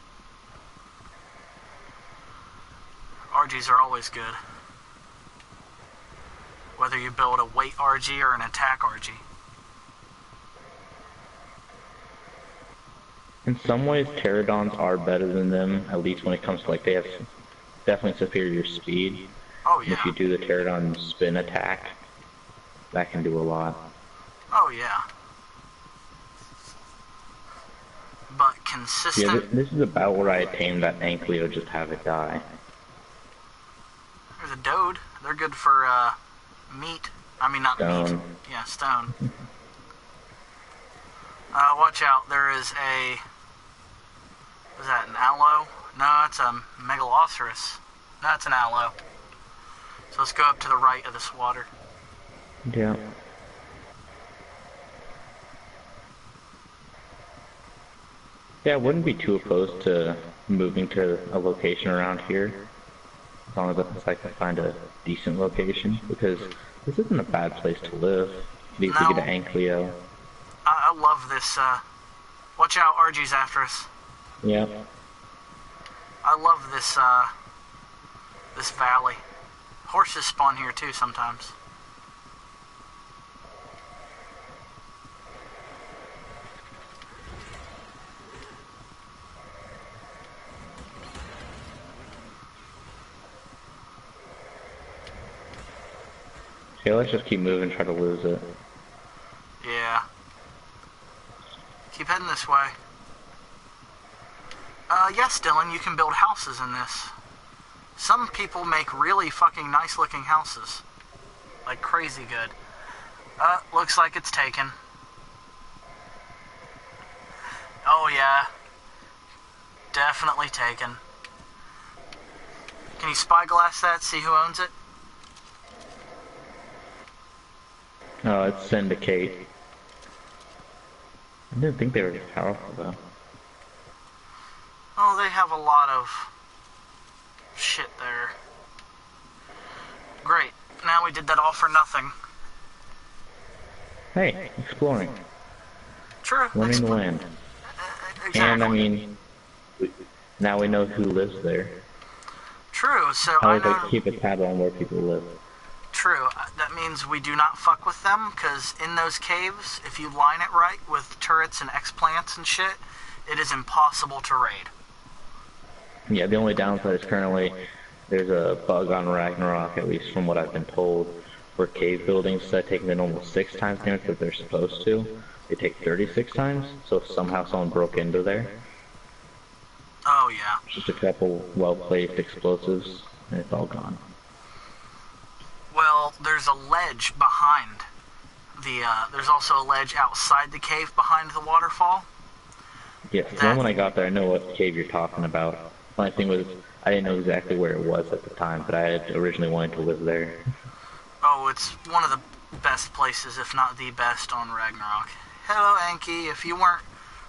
RGs are always good. Whether you build a weight RG or an attack RG. In some ways, pterodons are better than them, at least when it comes to like they have definitely superior speed. Oh, And yeah. if you do the pterodon spin attack, that can do a lot. Oh, yeah. But Yeah, consistent... this is about where I tamed that Ankylo, just have it die. There's a Dode. They're good for, meat. I mean, not meat. Stone. Yeah, stone. Watch out. There is a... Is that an aloe? No, it's a megaloceros. No, it's an aloe. So let's go up to the right of this water. Yeah. Yeah, I wouldn't be too opposed to moving to a location around here, as long as I can find a decent location, because this isn't a bad place to live. You can No. get an Ankylo. I love this, Watch out, RG's after us. Yeah. I love this, this valley. Horses spawn here too sometimes. Yeah, let's just keep moving, try to lose it. Yeah. Keep heading this way. Yes, Dylan, you can build houses in this. Some people make really fucking nice looking houses. Like crazy good. Looks like it's taken. Oh yeah. Definitely taken. Can you spyglass that, see who owns it? Oh, it's Syndicate. I didn't think they were this powerful though. Oh, they have a lot of shit there. Great. Now we did that all for nothing. Hey, exploring. True. Learning the land. Exactly. And I mean, now we know who lives there. True, so I I always know... like to keep a tab on where people live. True. That means we do not fuck with them, because in those caves, if you line it right with turrets and X-plants and shit, it is impossible to raid. Yeah, the only downside is currently there's a bug on Ragnarok, at least from what I've been told, where cave buildings, instead of taking the normal 6 times damage that they're supposed to, they take 36 times, so if somehow someone broke into there, Oh, yeah. just a couple well-placed explosives, and it's all gone. Well, there's a ledge behind the, there's also a ledge outside the cave behind the waterfall. Yes, the That, moment I got there, I know what cave you're talking about. Funny thing was, I didn't know exactly where it was at the time, but I had originally wanted to live there. oh, it's one of the best places, if not the best, on Ragnarok. Hello, Anki. If you weren't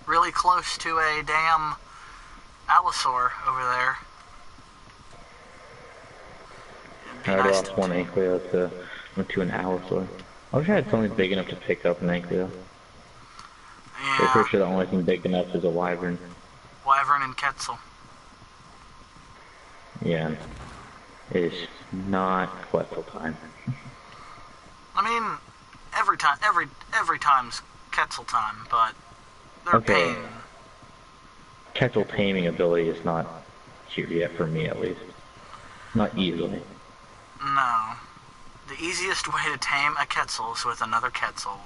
really close to a damn Allosaur over there, it'd I be already nice to... lost one Ankylo to an Allosaur. I wish I had something big enough to pick up an Ankylo. But I'm Yeah, pretty sure the only thing big enough is a Wyvern. Wyvern and Quetzal. Yeah, it is not Quetzal time. I mean, every time's Quetzal time, but they're pain. Okay, Quetzal taming ability is not here yet for me at least. Not easily. No. The easiest way to tame a Quetzal is with another Quetzal.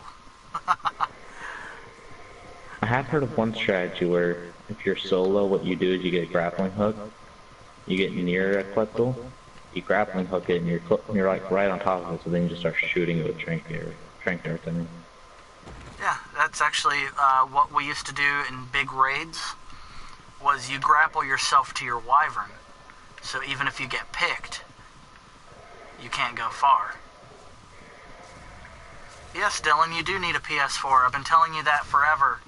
I have heard of one strategy where if you're solo, what you do is you get a grappling hook. You get near a Quetzal, you grappling hook it, and you're like right on top of it. So then you just start shooting it with trank darts. I mean, Yeah, that's actually what we used to do in big raids, was you grapple yourself to your Wyvern. So even if you get picked, you can't go far. Yes, Dylan, you do need a PS4. I've been telling you that forever.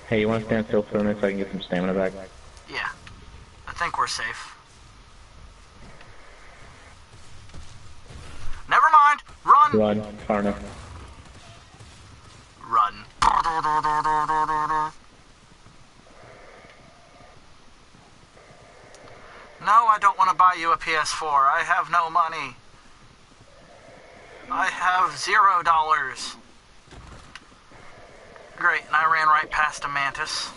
hey, you want to stand still for a minute so I can get some stamina back? Yeah, I think we're safe. Never mind! Run! Run, far enough. Run. No, I don't want to buy you a PS4. I have no money. I have $0. Great, and I ran right past a mantis.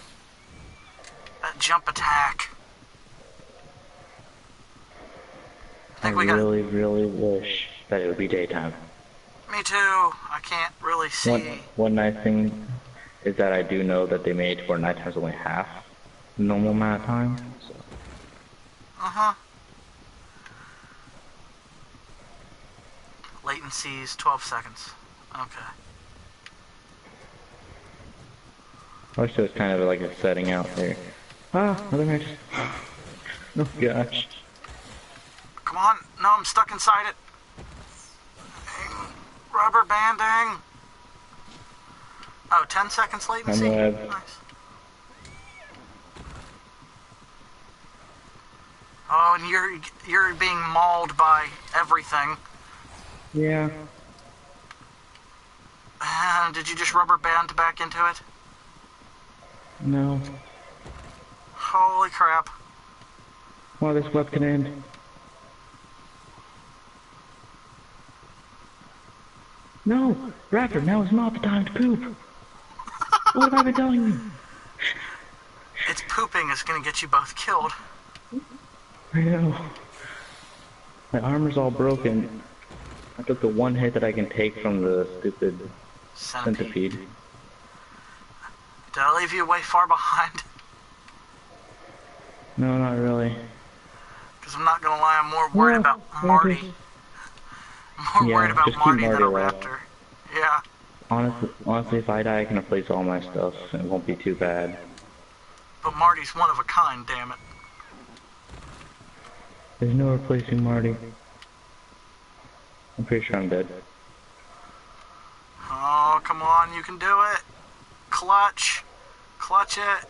That jump attack. I really, really wish that it would be daytime. Me too. I can't really see. One nice thing is that I do know that they made it where nighttime's only half the normal amount of time. So. Uh-huh. Latency is 12 seconds. Okay. I wish there was kind of like a setting out there. Ah, another match. Oh gosh. Come on. No, I'm stuck inside it. Rubber banding. Oh, 10 seconds latency? Nice. Oh, and you're being mauled by everything. Yeah. Did you just rubber band back into it? No. Holy crap. Well, this web can end. No! Raptor, now is not the time to poop! What have I been telling you? It's pooping is gonna get you both killed. I know. My armor's all broken. I took the one hit that I can take from the stupid centipede. Did I leave you way far behind? No, not really. Because I'm not gonna lie, I'm more worried about Marty. I'm more worried about Marty than a raptor. Yeah. Honestly, if I die, I can replace all my stuff. It won't be too bad. But Marty's one of a kind, damn it. There's no replacing Marty. I'm pretty sure I'm dead. Oh, come on, you can do it. Clutch. Clutch it.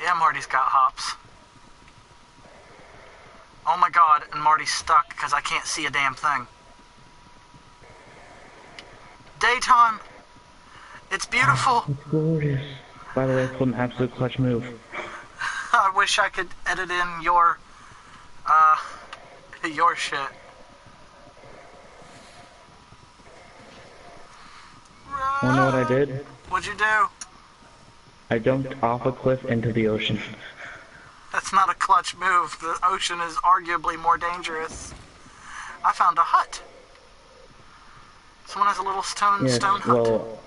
Yeah, Marty's got hops. Oh my god, and Marty's stuck because I can't see a damn thing. Daytime. It's beautiful. It's glorious. By the way, I pulled an absolute clutch move. I wish I could edit in your shit. Wanna know what I did? What'd you do? I jumped off a cliff into the ocean. That's not a clutch move. The ocean is arguably more dangerous. I found a hut. Someone has a little stone hut. Well,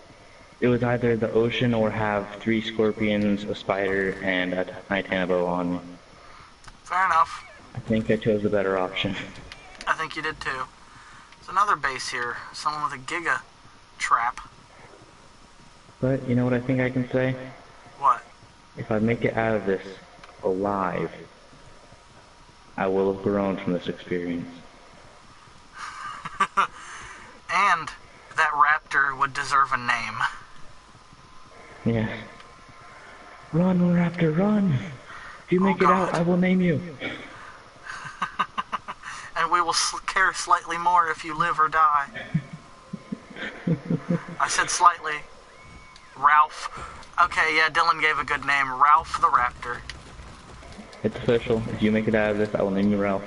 it was either the ocean or have 3 scorpions, a spider, and a Nightingale on me. Fair enough. I think I chose the better option. I think you did too. There's another base here. Someone with a Giga trap. But you know what I think I can say? What? If I make it out of this alive, I will have grown from this experience. And that raptor would deserve a name. Yeah. Run, raptor, run! If you make it out, I will name you. And we will care slightly more if you live or die. I said slightly. Ralph. Okay, yeah, Dylan gave a good name. Ralph the Raptor. It's official. If you make it out of this, I will name you Ralph.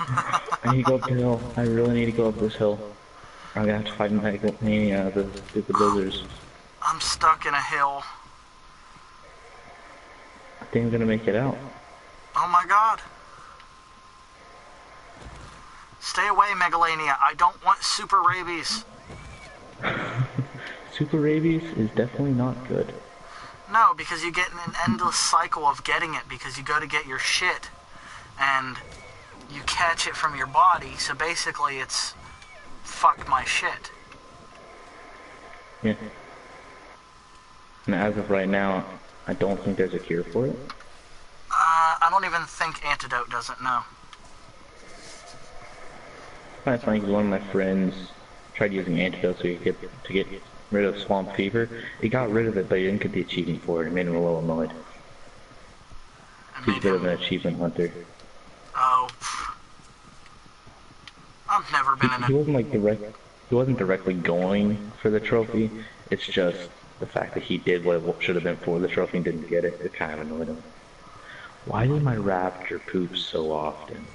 I need to go up the hill. I really need to go up this hill. I'm gonna have to fight the stupid lizards. I'm stuck in a hill. I think I'm gonna make it out. Oh my god. Stay away, Megalania. I don't want super rabies. Super rabies is definitely not good. No, because you get in an endless cycle of getting it because you go to get your shit and you catch it from your body, so basically it's fuck my shit. Yeah. And as of right now, I don't think there's a cure for it. I don't even think Antidote doesn't know. It's funny because one of my friends tried using Antidote so he could get rid of swamp fever. He got rid of it, but he didn't get the achievement for it. It made him a little annoyed. He's a bit of an achievement hunter. Oh. I've never been in a... He wasn't like he wasn't directly going for the trophy. It's just the fact that he did what should have been for the trophy and didn't get it. It kind of annoyed him. Why did my raptor poop so often?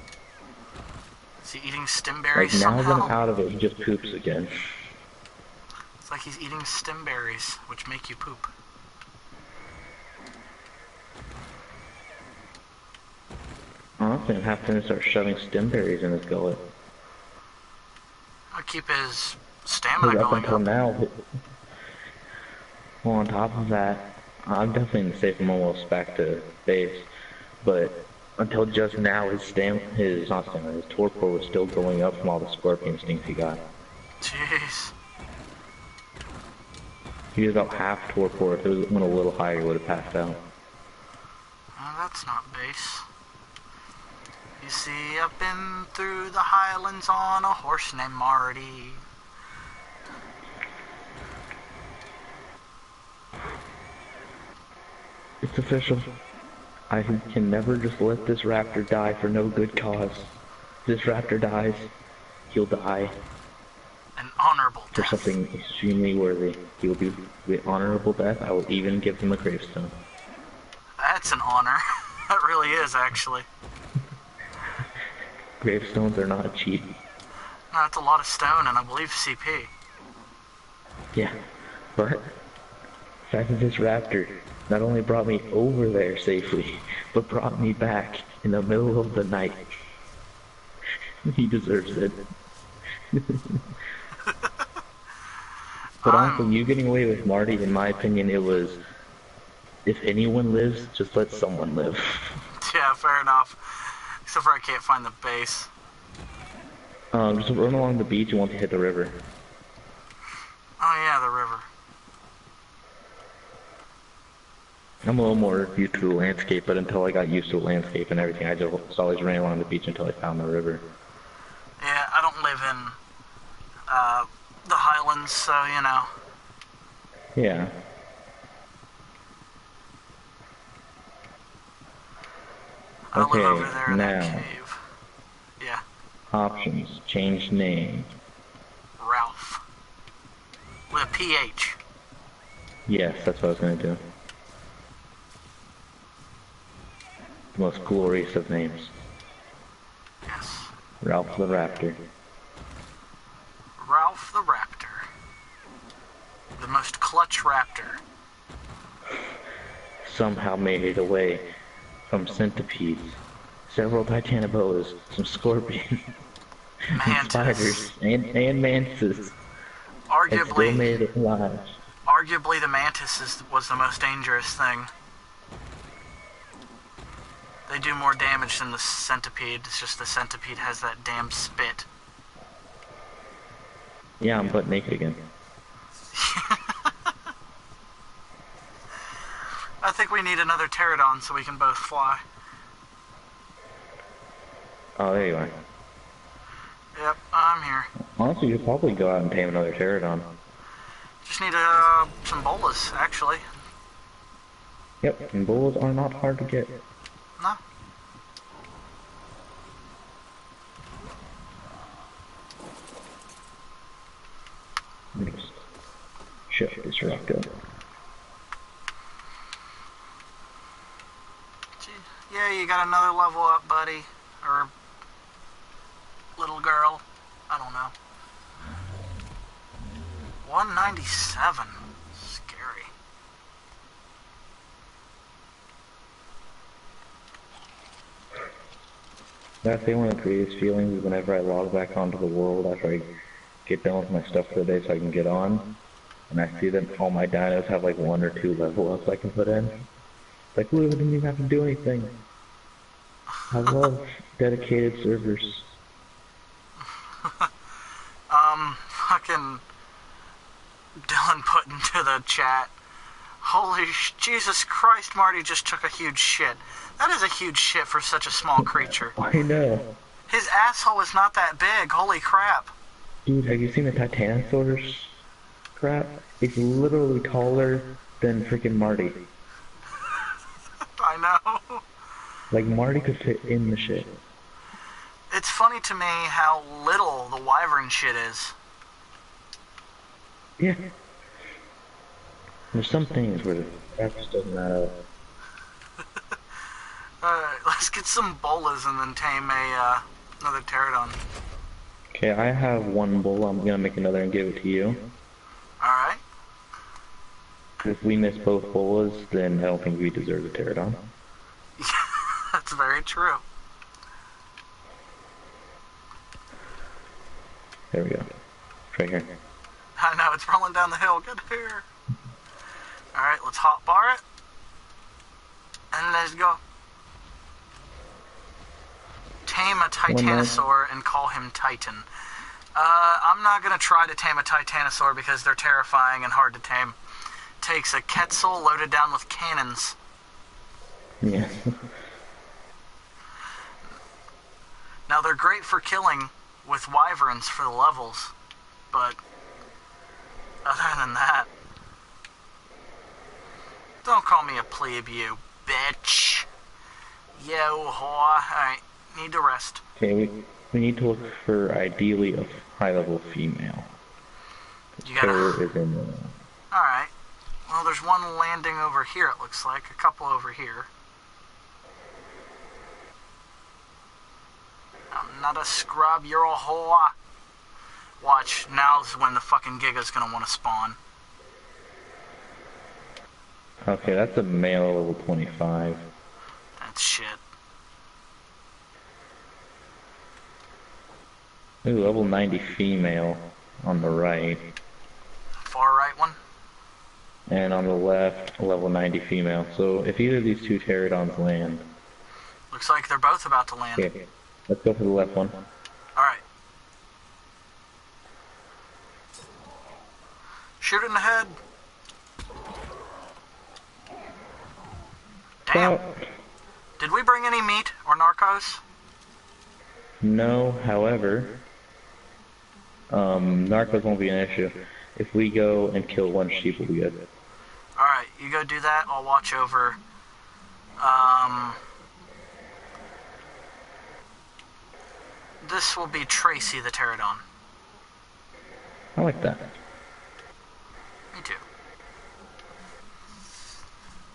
Is he eating stimberries like now somehow? that I'm out of it, he just poops again. It's like he's eating stimberries, which make you poop. Honestly, I'm having to start shoving stimberries in his gullet. I'll keep his stamina Up going until up. now. Well, on top of that, I'm definitely in the safe. I'm almost back to base, but until just now, his torpor was still going up from all the scorpion stings he got. Jeez. He was about half torpor. If it went a little higher, he would have passed out. Oh, that's not base. You see, I've been through the highlands on a horse named Marty. It's official. I can never just let this raptor die for no good cause. If this raptor dies, he'll die An honorable for death. something extremely worthy. He will be an honorable death. I will even give him a gravestone. That's an honor. That really is, actually. Gravestones are not cheap. No, that's a lot of stone and I believe CP. Yeah, but the fact that this raptor not only brought me over there safely, but brought me back in the middle of the night. He deserves it. But honestly, you getting away with Marty, in my opinion, it was, if anyone lives, just let someone live. Yeah, fair enough. Except for I can't find the base. Just run along the beach and once you hit the river. Oh yeah, the river. I'm a little more used to the landscape, but until I got used to the landscape and everything, I just always ran along the beach until I found the river. Yeah, I don't live in the highlands, so you know. Yeah. I live Okay, over there in that now, cave. Yeah, options, change name. Ralph. With a PH. Yes, that's what I was gonna do. The most glorious of names. Yes. Ralph the Raptor. Ralph the Raptor. The most clutch raptor. Somehow made it away from centipedes, several titanoboas, some scorpions, and spiders, and mantises. And still made it alive. Arguably the mantis was the most dangerous thing. They do more damage than the centipede, it's just the centipede has that damn spit. Yeah, I'm butt naked again. I think we need another pterodon so we can both fly. Oh, there you are. Yep, I'm here. Honestly, you should probably go out and tame another pterodon. Just need some bolas, actually. Yep, and bulls are not hard to get. No? Let me just shut this rock up. Yeah, you got another level up, buddy. Or little girl. I don't know. 197. Scary. That's one of the greatest feelings is whenever I log back onto the world after I get done with my stuff for the day so I can get on, and I see that all my dinos have like 1 or 2 level ups I can put in. Like, look, I didn't even have to do anything. I love dedicated servers. Fucking Dylan put into the chat. Holy Jesus Christ, Marty just took a huge shit. That is a huge shit for such a small creature. I know. His asshole is not that big. Holy crap. Dude, have you seen the Titanosaurus crap? It's literally taller than freaking Marty. I know. Like, Marty could fit in the shit. It's funny to me how little the wyvern shit is. Yeah. There's some things where that just doesn't matter. Alright, let's get some bolas and then tame another pterodon. Okay, I have 1 bull. I'm gonna make another and give it to you. Alright. If we miss both bolas, then I don't think we deserve the pterodon. That's very true. There we go. It's right here. I know, it's rolling down the hill. Get here. Alright, let's hotbar it. And let's go. Tame a Titanosaur and call him Titan. I'm not going to try to tame a Titanosaur because they're terrifying and hard to tame. Takes a Quetzal loaded down with cannons. Yeah. Now, they're great for killing with wyverns for the levels, but other than that, don't call me a plebe, you bitch. Yo, whore. Alright, need to rest. Okay, we need to look for ideally a high-level female. You gotta... Her is in the... Alright. Well, there's one landing over here, it looks like. A couple over here. I'm not a scrub, you're a whore. Watch, now's when the fucking Giga's gonna want to spawn. Okay, that's a male level 25. That's shit. Ooh, level 90 female on the right. Far right one? And on the left, level 90 female. So if either of these 2 pterodons land... Looks like they're both about to land. Okay, let's go for the left one. Alright. Shoot in the head. Damn. Did we bring any meat or narcos? No, however, narcos won't be an issue. If we go and kill 1 sheep, we'll be good. Alright, you go do that. I'll watch over. This will be Tracy the pterodon. I like that. Me too.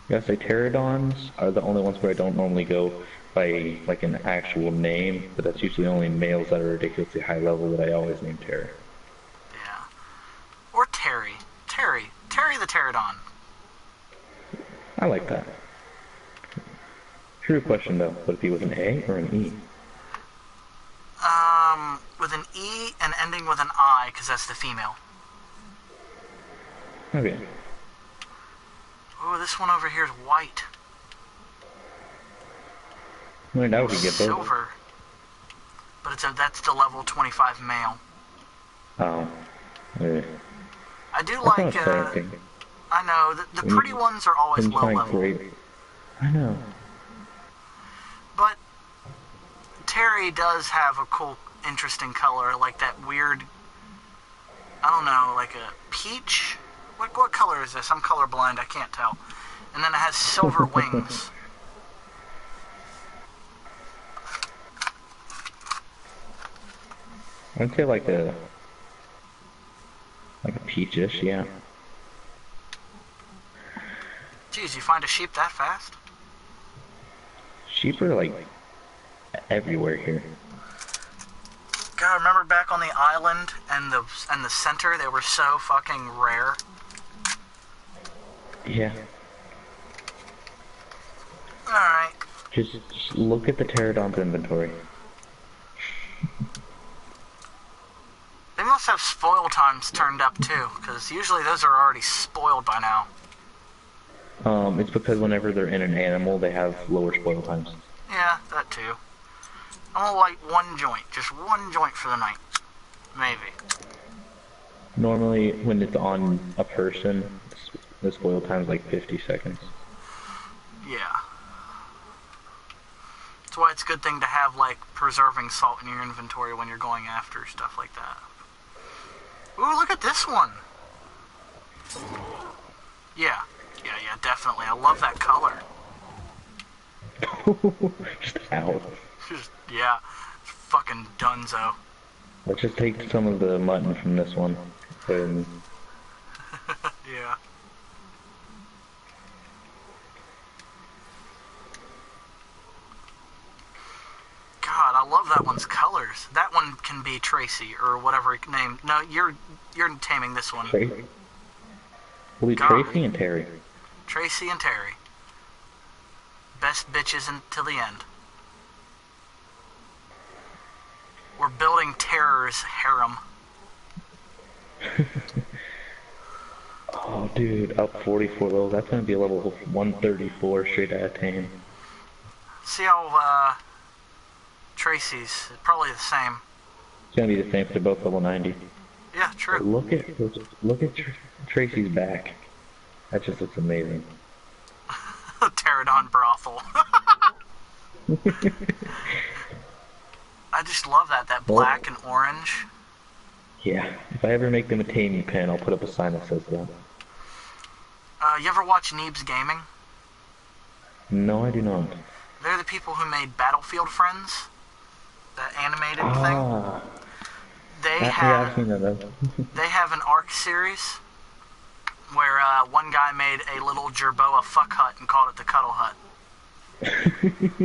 I gotta say, pterodons are the only ones where I don't normally go by, like, an actual name, but that's usually only males that are ridiculously high level that I always name Terry. Yeah. Or Terry. Terry the pterodon. I like that. True question though, would it be with an A or an E? With an E and ending with an I, because that's the female. Okay. Oh, this one over here is white. Well, now we can get both. Silver. But that's the level 25 male. Oh. Uh, I do that's not like, a bad thing. I know, the When pretty you ones are always can low find level. great. I know. But Terry does have a cool, interesting color, like that weird, I don't know, like a peach? What color is this? I'm colorblind, I can't tell. And then it has silver wings. I'd say like a peachish, yeah. Geez, you find a sheep that fast? Sheep are like everywhere here. God, remember back on the island and the center, they were so fucking rare. Yeah. Alright. Just look at the pterodon's inventory. They must have spoil times turned up too, because usually those are already spoiled by now. It's because whenever they're in an animal, they have lower spoil times. Yeah, that too. I'm gonna light one joint, just one joint for the night. Maybe. Normally, when it's on a person, the spoil time's like 50 seconds. Yeah. That's why it's a good thing to have, like, preserving salt in your inventory when you're going after stuff like that. Ooh, look at this one! Yeah, definitely. I love that color. Just out. Yeah, fucking dunzo. Let's just take some of the mutton from this one. And Yeah. God, I love that one's colors. That one can be Tracy or whatever name. No, you're taming this one. Tracy. We'll be God. Tracy and Terry. Tracy and Terry. Best bitches until the end. We're building Terror's harem. Oh, dude, up 44 levels. That's gonna be a level 134 straight out of tame. See how, Tracy's probably the same. It's gonna be the same if they're both level 90. Yeah, true. Look at Tracy's back. That just looks amazing. Pterodon brothel. I just love that black and orange. Yeah, if I ever make them a taming pen, I'll put up a sign that says that. You ever watch Neebs Gaming? No, I do not. They're the people who made Battlefield Friends, that animated thing. Yeah, I've seen that. They have an Ark series where one guy made a little Jerboa fuck hut and called it the Cuddle Hut.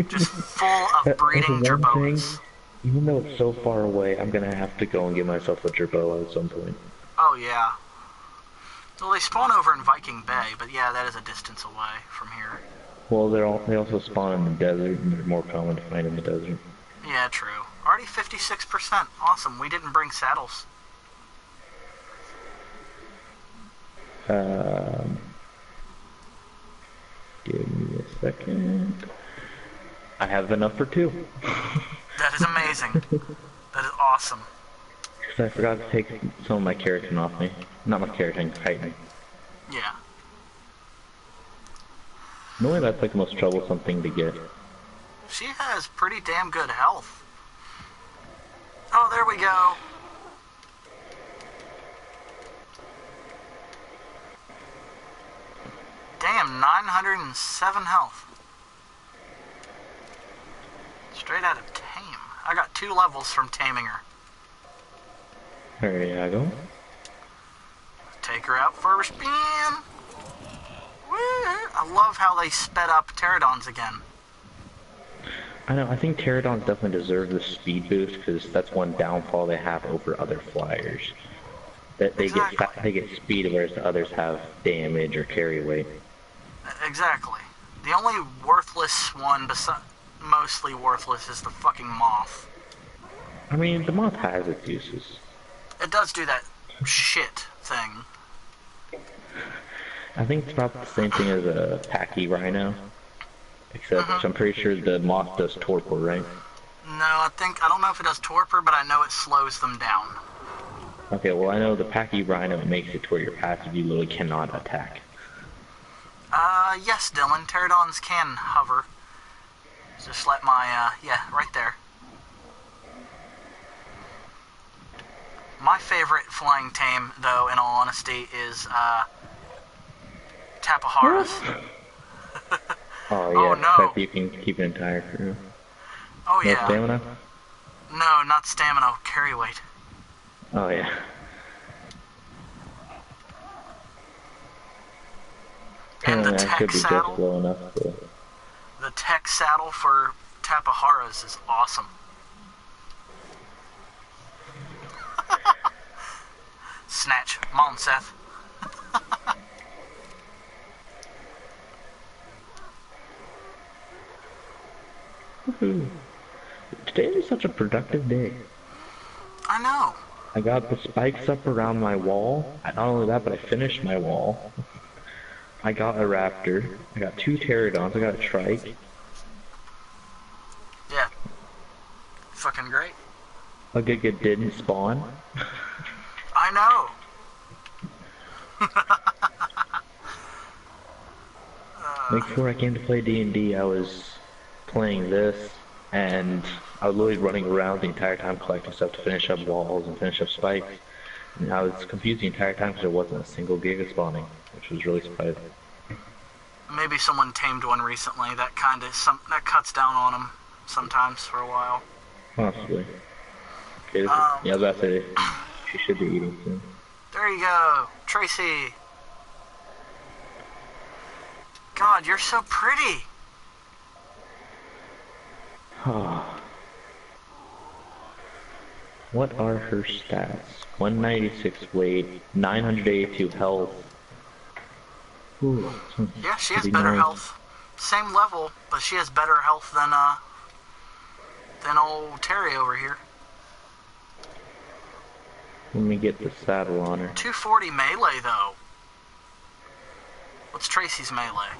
Just full of breeding Jerboas. Even though it's so far away, I'm gonna have to go and get myself a Jerboa at some point. Oh yeah. Well, they spawn over in Viking Bay, but yeah, that is a distance away from here. Well, they also spawn in the desert, and they're more common to find in the desert. Yeah, true. Already 56%. Awesome. We didn't bring saddles. Give me a second. I have enough for 2. That is amazing. That is awesome. Because I forgot to take some of my keratin off me. Not my keratin, chitin. Yeah. Normally that's like the most troublesome thing to get. She has pretty damn good health. Oh, there we go. Damn, 907 health. Straight out of tame. I got 2 levels from taming her. There you go. Take her out for a spin. Woo! I love how they sped up pterodons again. I know, I think pterodons definitely deserve the speed boost because that's one downfall they have over other flyers. That they get speed, whereas the others have damage or carry weight. Exactly. The only worthless one, mostly worthless, is the fucking moth. I mean, the moth has its uses. It does do that shit thing. I think it's about the same thing as a packy rhino. Except I'm pretty sure the moth does torpor, right? No, I don't know if it does torpor, but I know it slows them down. Okay, well I know the Packy Rhino makes it to where you're passive, you literally cannot attack. Yes, Dylan. Pterodons can hover. Just let my, yeah, right there. My favorite flying tame, though, in all honesty, is, Tapaharas. Oh Oh, yeah, the no. fact that you can keep an entire crew. Oh, No yeah. stamina? No, not stamina. Carry weight. Oh yeah. And the Apparently I tech should be just saddle. low enough to... The tech saddle for Tapaharas is awesome. Snatch. Come on, Seth. Woohoo. Today was such a productive day. I know. I got the spikes up around my wall. Not only that, but I finished my wall. I got a raptor. I got 2 pterodons. I got a trike. Yeah. Fucking great. A Giga didn't spawn. I know. Before I came to play D&D, I was playing this, and I was literally running around the entire time collecting stuff to finish up walls and finish up spikes. And I was confused the entire time because there wasn't a single Giga spawning, which was really surprising. Maybe someone tamed one recently. That that cuts down on them sometimes for a while. Possibly. Okay, yeah, I was about to say, she should be eating soon. There you go, Tracy. God, you're so pretty. What are her stats? 196 weight, 982 health. Ooh, Yeah, she has pretty better nice. health. Same level, but she has better health than old Terry over here. Let me get the saddle on her. 240 melee though. What's Tracy's melee?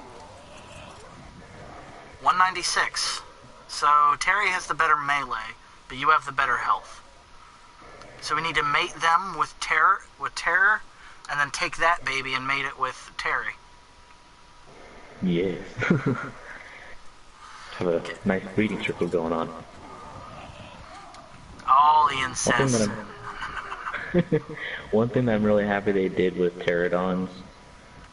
196. So Terry has the better melee, but you have the better health. So we need to mate them with terror, and then take that baby and mate it with Terry. Yes. Have a nice breeding circle going on. All the incest. One thing that I'm really happy they did with pterodons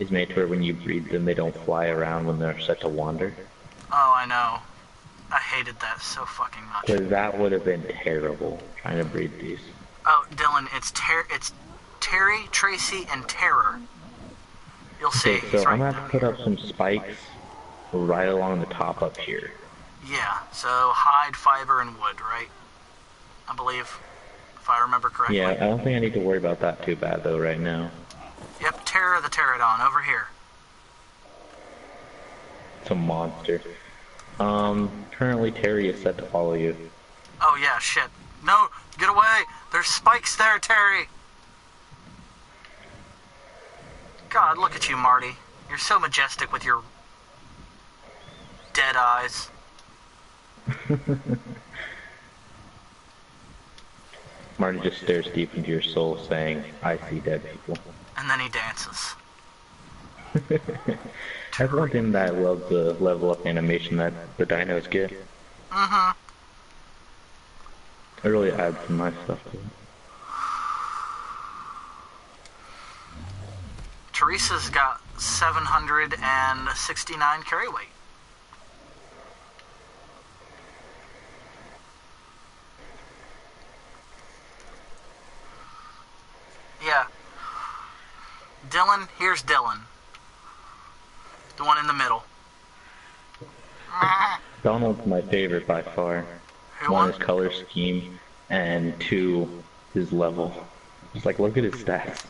is made to where when you breed them, they don't fly around when they're set to wander. Oh, I know. I hated that so fucking much. Because that would have been terrible, trying to breed these. Oh, Dylan, it's Terry, Tracy, and Terror. You'll see. Okay, so He's right I'm going to have to put up some spikes right along the top up here. Yeah, so hide, fiber, and wood, right? I believe, if I remember correctly. Yeah, I don't think I need to worry about that too bad though right now. Yep, Terror the Pterodon, over here. It's a monster. Currently Terry is set to follow you. Oh yeah, shit. No, get away! There's spikes there, Terry! God, look at you, Marty. You're so majestic with your dead eyes. Marty just stares deep into your soul saying, I see dead people. And then he dances. That's one thing that I love, the level up animation that the dinos get. Mm-hmm. It really adds some nice stuff to it. Teresa's got 769 carry weight. Yeah. Dylan, here's Dylan. The one in the middle. Donald's my favorite by far. Who One, won? his color scheme, and 2, his level. Just like, look at his stats.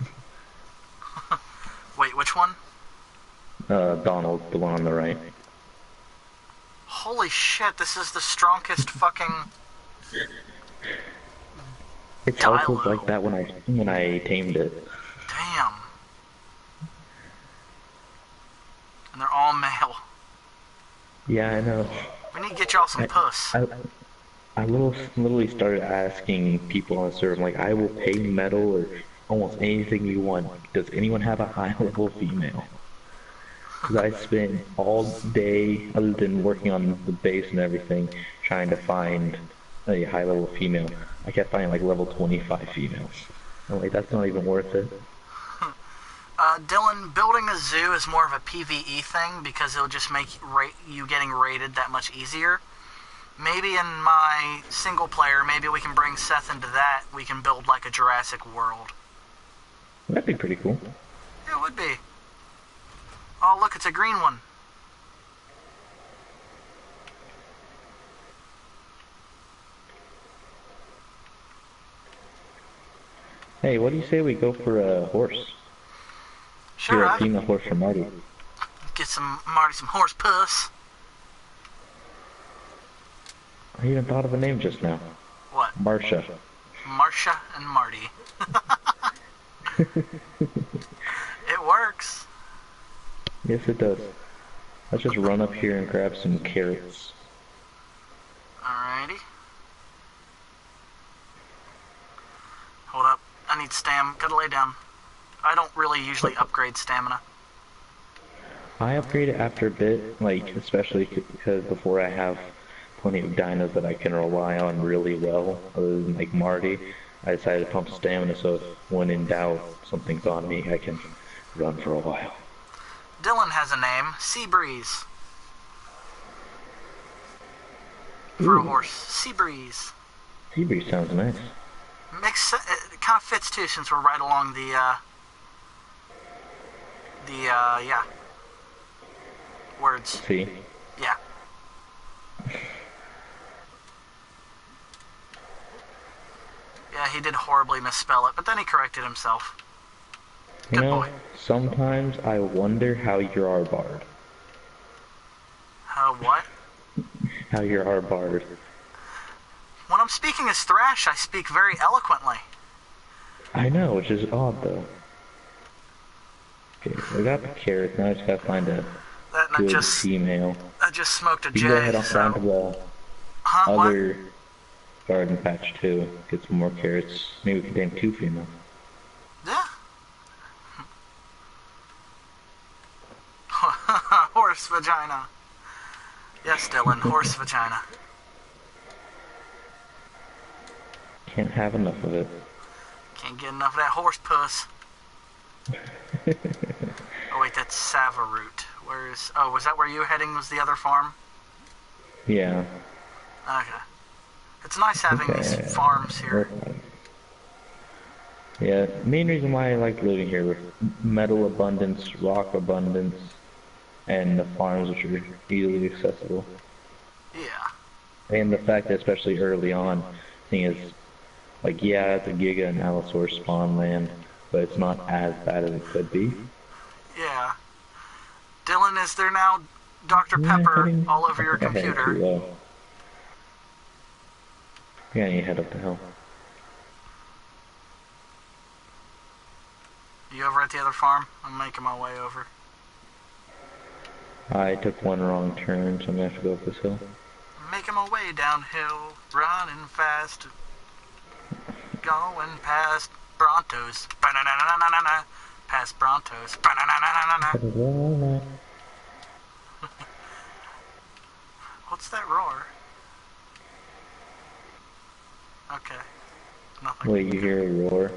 Wait, which one? Donald, the one on the right. Holy shit, this is the strongest fucking... Its health was Dilo. like that when I tamed it. Damn. And they're all male. Yeah, I know. We need to get y'all some puss. I literally started asking people on the server, I'm like, I will pay metal or almost anything you want. Does anyone have a high level female? Because I spent all day, other than working on the base and everything, trying to find a high level female. I kept finding like level 25 females. I'm like, that's not even worth it. Dylan, building a zoo is more of a PvE thing because it'll just make you getting raided that much easier. Maybe in my single player, maybe we can bring Seth into that. We can build like a Jurassic World. That'd be pretty cool. It would be. Oh, look, it's a green one. Hey, what do you say we go for a horse? Sure, Get a female horse for Marty. Get Marty some horse puss. I even thought of a name just now. What? Marsha. Marsha and Marty. It works. Yes, it does. Let's just run up here and grab some carrots. Alrighty. Hold up. I need gotta lay down. I don't really usually upgrade stamina. I upgrade it after a bit, like, especially because before I have plenty of dinos that I can rely on really well, other than like Marty, I decided to pump stamina so when in doubt, something's on me, I can run for a while. Dylan has a name, Seabreeze. For a horse, Seabreeze. Seabreeze sounds nice. It kind of fits too since we're right along yeah. Words. See? Yeah. Yeah, he did horribly misspell it, but then he corrected himself. You Good know, boy. sometimes I wonder how you're our bard. What? How you're our bard. When I'm speaking as Thrash, I speak very eloquently. I know, which is odd though. Okay, so I got the carrot, now I just gotta find a good female. I just smoked a J. You can go ahead on down to the other garden patch too. Get some more carrots. Maybe we can name 2 females. Yeah. Horse vagina. Yes, Dylan, horse vagina. Can't have enough of it. Can't get enough of that horse puss. Oh wait, that's Savaroot. Was that where you were heading, was the other farm? Yeah. Okay. It's nice having these farms here. Yeah, main reason why I like living here with metal abundance, rock abundance, and the farms which are easily accessible. Yeah. And the fact that especially early on, thing is, like, yeah, it's a Giga and Allosaurus spawn land, but it's not as bad as it could be. Yeah. Dylan, is there now Dr. Pepper all over your computer? Yeah, you head up the hill. You over at the other farm? I'm making my way over. I took one wrong turn, so I'm gonna have to go up this hill. Making my way downhill, running fast, going past Brontos. Past Brontos. What's that roar? Okay. Nothing. Wait, you hear a roar?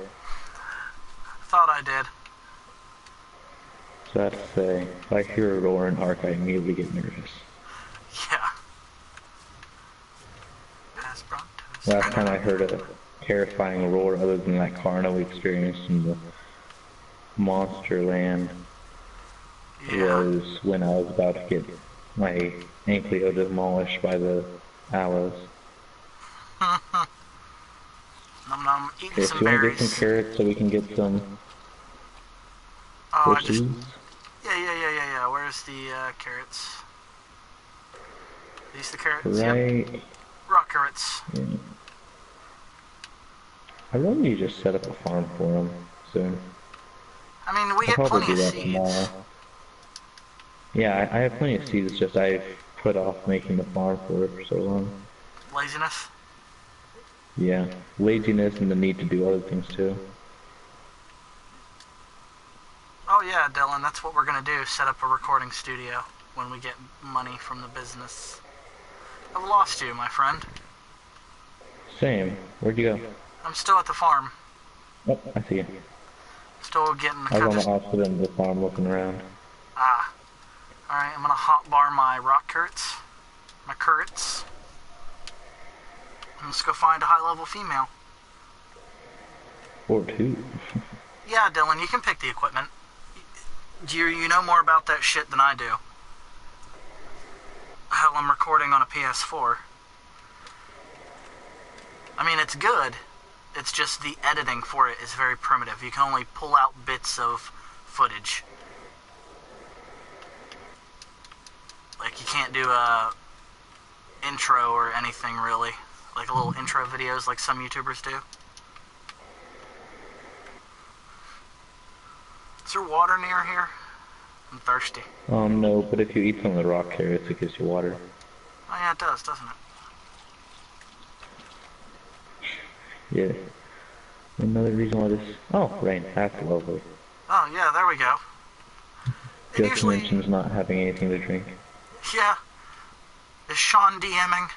Thought I did. So I have to say, if I hear a roar in Ark, I immediately get nervous. Yeah. Past Brontos. Last time I heard a terrifying roar other than that Carno we experienced in the Monster Land was when I was about to get my Ankylo demolished by the aloes. Nom nom, eating Okay, so some you want to berries. get some carrots so we can get some horses? Yeah. Where's the carrots? These the carrots? Right. Yep. Rock carrots. Yeah. I really need to just set up a farm for them soon. I mean, we I'll get probably plenty do of that seeds. tomorrow. Yeah, I have plenty of seeds, it's just I've put off making the farm for it for so long. Laziness? Yeah, laziness and the need to do other things too. Oh yeah, Dylan, that's what we're gonna do. Set up a recording studio when we get money from the business. I've lost you, my friend. Same. Where'd you go? I'm still at the farm. Oh, I see you. Still getting I was on the just opposite end of the farm looking around. ah. All right, I'm gonna hotbar my rock currents, my currents. Let's go find a high-level female. Or two. Yeah, Dylan, you can pick the equipment. You know more about that shit than I do. Hell, I'm recording on a PS4. I mean, it's good. It's just the editing for it is very primitive. You can only pull out bits of footage. Like, you can't do a intro or anything, really. Like, little intro videos like some YouTubers do. Is there water near here? I'm thirsty. No, but if you eat some of the rock carrots, it gives you water. Oh yeah, it does, doesn't it? Yeah. Another reason why this... Oh, rain. That's lovely. Oh yeah, there we go. It Just usually... mentions not having anything to drink. Yeah. Is Sean DMing?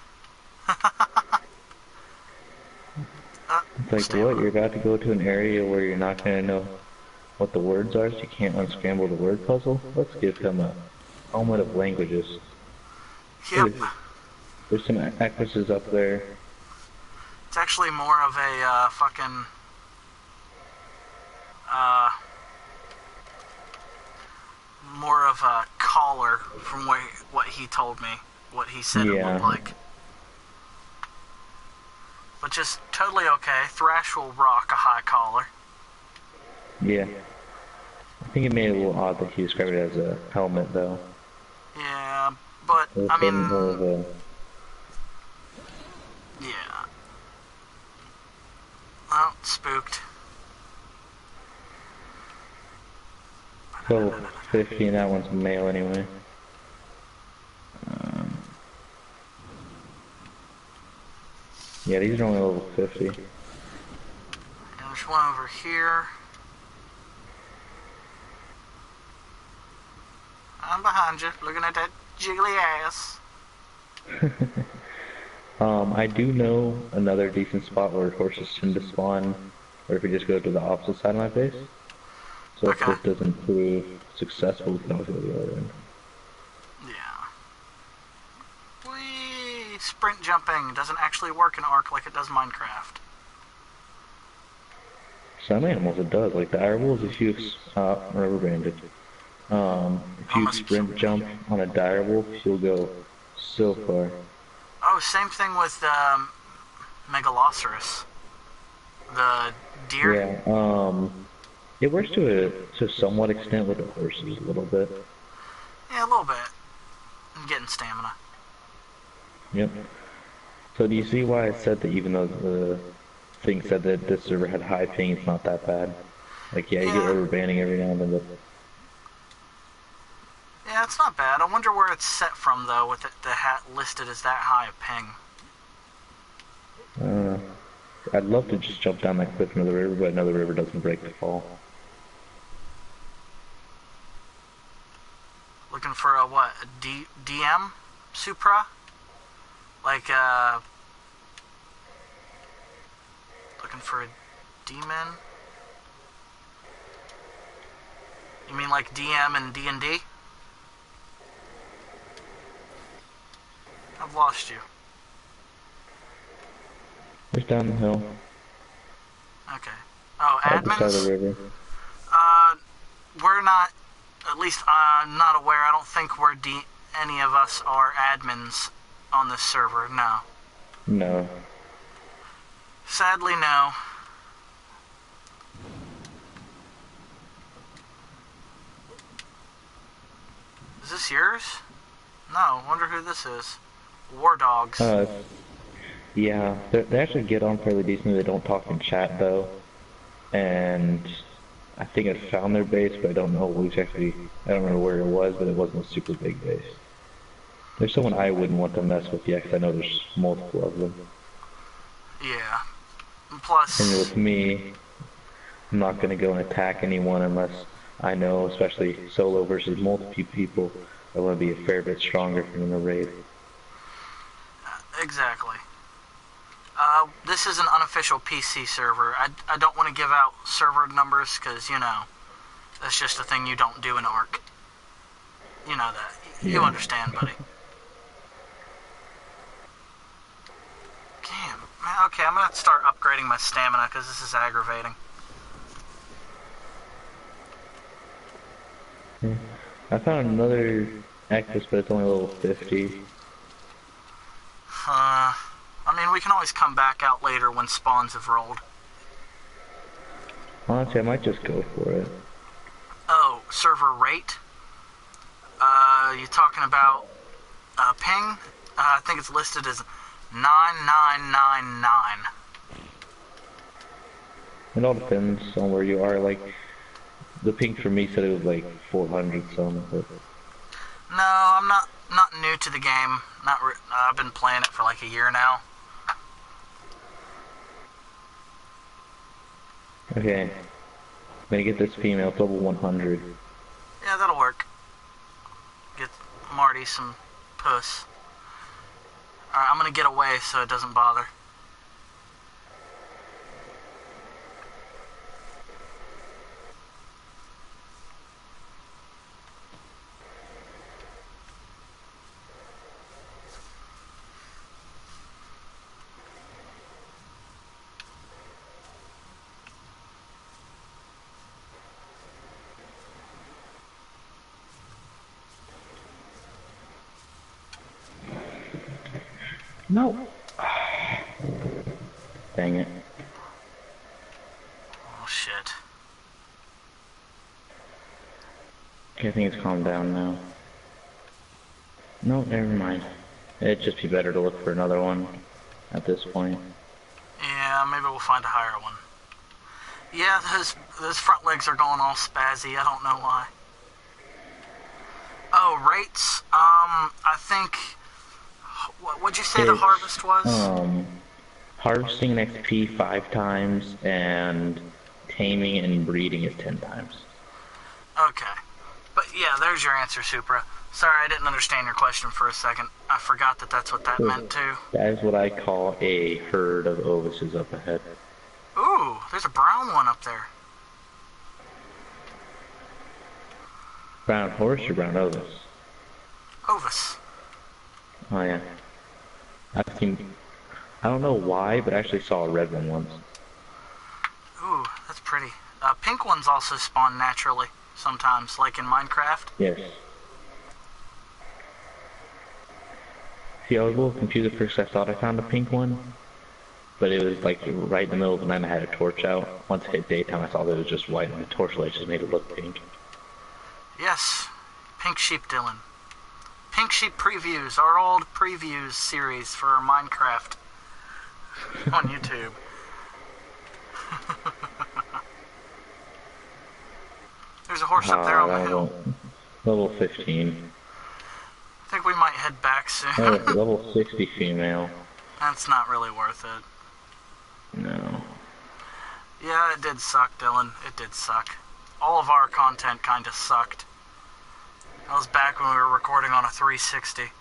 It's like, what? You're about to go to an area where you're not going to know what the words are, so you can't unscramble the word puzzle? Let's give him a helmet of languages. Yep. There's some actresses up there. It's actually more of a fucking... more of a collar from what he told me. What he said it looked like. But just totally okay. Thrash will rock a high collar. Yeah. I think it made it a little odd that he described it as a helmet, though. Yeah, but, I mean... More of a... Yeah. Oh, spooked. So, 50, and that one's male anyway. Yeah, these are only level 50. And there's one over here. I'm behind you, looking at that jiggly ass. I do know another decent spot where horses tend to spawn, or if we just go to the opposite side of my base. So Okay. if this doesn't prove successful, we can always go to the other end. Yeah. Whee! Sprint jumping doesn't actually work in Ark like it does Minecraft. Some animals it does, like the direwolves, if you rubber banded. If you sprint jump on a direwolf, you'll go so far. Oh, same thing with Megaloceros. The deer. Yeah, it works to a somewhat extent with the horses a little bit. Yeah, a little bit. I'm getting stamina. Yep. So do you see why I said that even though the thing said that this server had high ping, it's not that bad? Like, yeah, you get rubber banding every now and then, but... Yeah, it's not bad. I wonder where it's set from, though, with the hat listed as that high a ping. I'd love to just jump down that cliff into the river, but I know the river doesn't break the fall. Looking for a, what, a DM? Supra? Like, looking for a demon? You mean like DM and D&D? I've lost you. Just down the hill. Okay. Oh, At the side of admins? the river. We're not, at least I'm not aware, I don't think any of us are admins on this server, no. No. Sadly, no. Is this yours? No, wonder who this is. War Dogs. Yeah, they actually get on fairly decently. They don't talk in chat, though. And I think I found their base, but I don't know exactly. I don't remember where it was, but it wasn't a super big base. There's someone I wouldn't want to mess with yet, because I know there's multiple of them. Yeah. And Plus, with me, I'm not going to go and attack anyone unless I know, especially solo versus multiple people, I want to be a fair bit stronger from the raid. exactly. This is an unofficial PC server. I don't want to give out server numbers because, you know, that's just a thing you don't do in ARC. You know that. You Yeah. understand, buddy. Damn. Man, okay, I'm going to have to start upgrading my stamina because this is aggravating. Yeah. I found another Actus, but it's only level 50. I mean, we can always come back out later when spawns have rolled. Honestly, I might just go for it. Oh, server rate? You talking about ping? I think it's listed as 9999. It all depends on where you are. Like, the ping for me said it was like 400 some, but... No, I'm not new to the game. I've been playing it for like a year now. Okay. I'm gonna get this female up level 100. Yeah, that'll work. Get Marty some puss. Alright, I'm gonna get away so it doesn't bother. No! Dang it. Oh shit. Okay, I think it's calmed down now. No, never mind. It'd just be better to look for another one at this point. Yeah, maybe we'll find a higher one. Yeah, his front legs are going all spazzy. I don't know why. Oh, rates. I think. What'd you say the harvest was? Harvesting and XP 5 times, and taming and breeding is 10 times. Okay. But yeah, there's your answer, Supra. Sorry, I didn't understand your question for a second. I forgot that that's what that meant too. That is what I call a herd of ovises up ahead. Ooh, there's a brown one up there. Brown horse or brown ovis? Ovis. Oh yeah. I've seen... I don't know why, but I actually saw a red one once. Ooh, that's pretty. Pink ones also spawn naturally sometimes, like in Minecraft. Yes. See, I was a little confused at first. I thought I found a pink one, but it was like right in the middle of the night. I had a torch out. Once it hit daytime, I saw that it was just white, and the torchlight just made it look pink. Yes, Pink Sheep Dylan. Pink Sheep Previews, our old previews series for Minecraft on YouTube. There's a horse up there on the hill. Level 15. I think we might head back soon. Oh, level 60 female. That's not really worth it. No. Yeah, it did suck, Dylan. It did suck. All of our content kind of sucked. That was back when we were recording on a 360.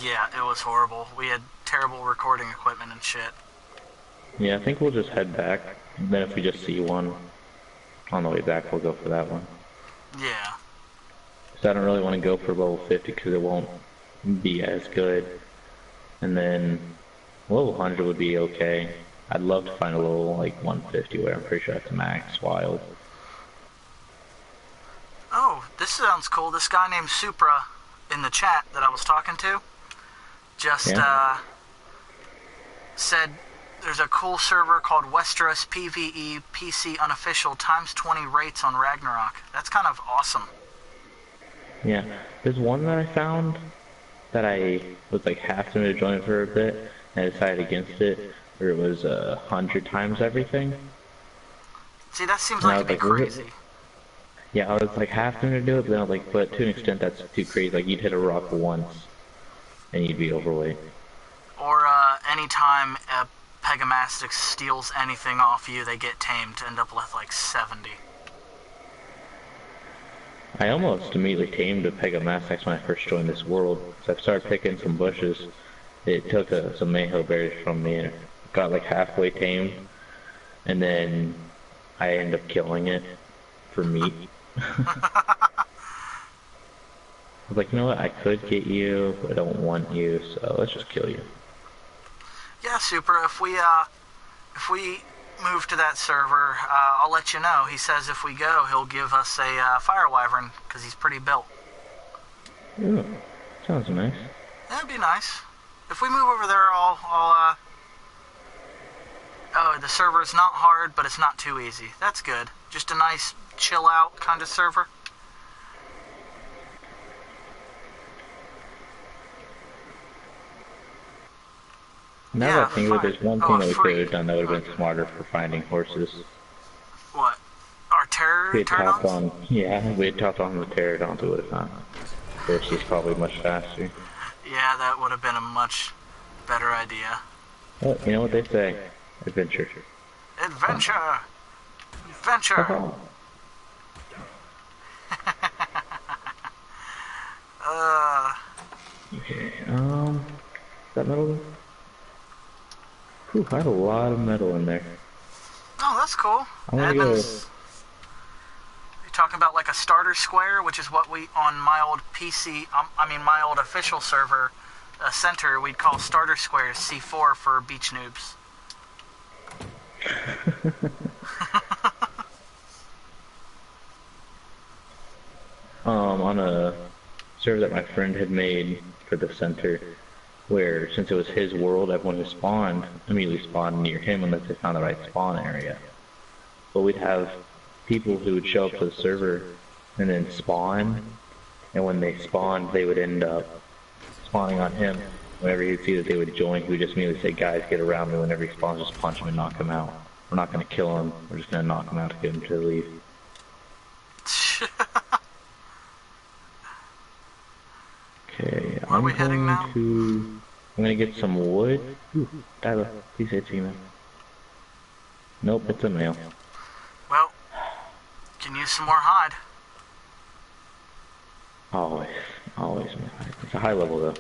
Yeah, it was horrible. We had terrible recording equipment and shit. Yeah, I think we'll just head back. Then if we just see one on the way back, we'll go for that one. Yeah. So I don't really want to go for level 50 because it won't be as good. And then level 100 would be okay. I'd love to find a level like 150 where I'm pretty sure that's max wild. Oh, this sounds cool. This guy named Supra in the chat that I was talking to just said there's a cool server called Westeros PvE PC Unofficial times 20 rates on Ragnarok. That's kind of awesome. Yeah, there's one that I found that I was like half to join for a bit, and I decided against it, where it was 100 times everything. See, that seems like it'd be crazy. Yeah, I was like half going to do it, but then I was like, but to an extent that's too crazy. Like, you'd hit a rock once, and you'd be overweight. Or, anytime a Pegamastic steals anything off you, they get tamed to end up with like 70. I almost immediately tamed a Pegamastax when I first joined this world. So I started picking some bushes. It took some mayhill berries from me and it got like halfway tamed. And then I ended up killing it for meat. I was like, you know what, I could get you, but I don't want you, so let's just kill you. Yeah, Super, if we move to that server, I'll let you know. He says if we go, he'll give us a fire wyvern, because he's pretty built. Ooh, sounds nice. That'd be nice. If we move over there, oh, the server's not hard, but it's not too easy. That's good. Just a nice, chill-out kind of server. Now Yeah, that I think of it, there's one thing that we could have done that would have been smarter for finding horses. What? Our pterodons? We had topped on the pterodons, we would have found horses probably much faster. Yeah, that would have been a much better idea. Well, you know what they say, adventure. Adventure! Adventure! Okay, is that metal? Whew, I have a lot of metal in there. Oh, that's cool. I'm gonna go... You're talking about like a starter square, which is what we, on my old PC, my old official server, center, we'd call starter squares C4 for beach noobs. On a server that my friend had made for the center, where since it was his world, everyone who spawned immediately spawned near him unless they found the right spawn area. But we'd have people who would show up to the server and then spawn, and when they spawned, they would end up spawning on him. Whenever he'd see that they would join, he would just immediately say, "Guys, get around me." Whenever he spawns, just punch him and knock him out. We're not going to kill him, we're just going to knock him out to get him to leave. Okay, Where are we heading now? I'm gonna get some wood. Ooh, Tyler, please say it's female. Nope, it's a male. Well, can use some more hide. Always more hide. It's a high level though.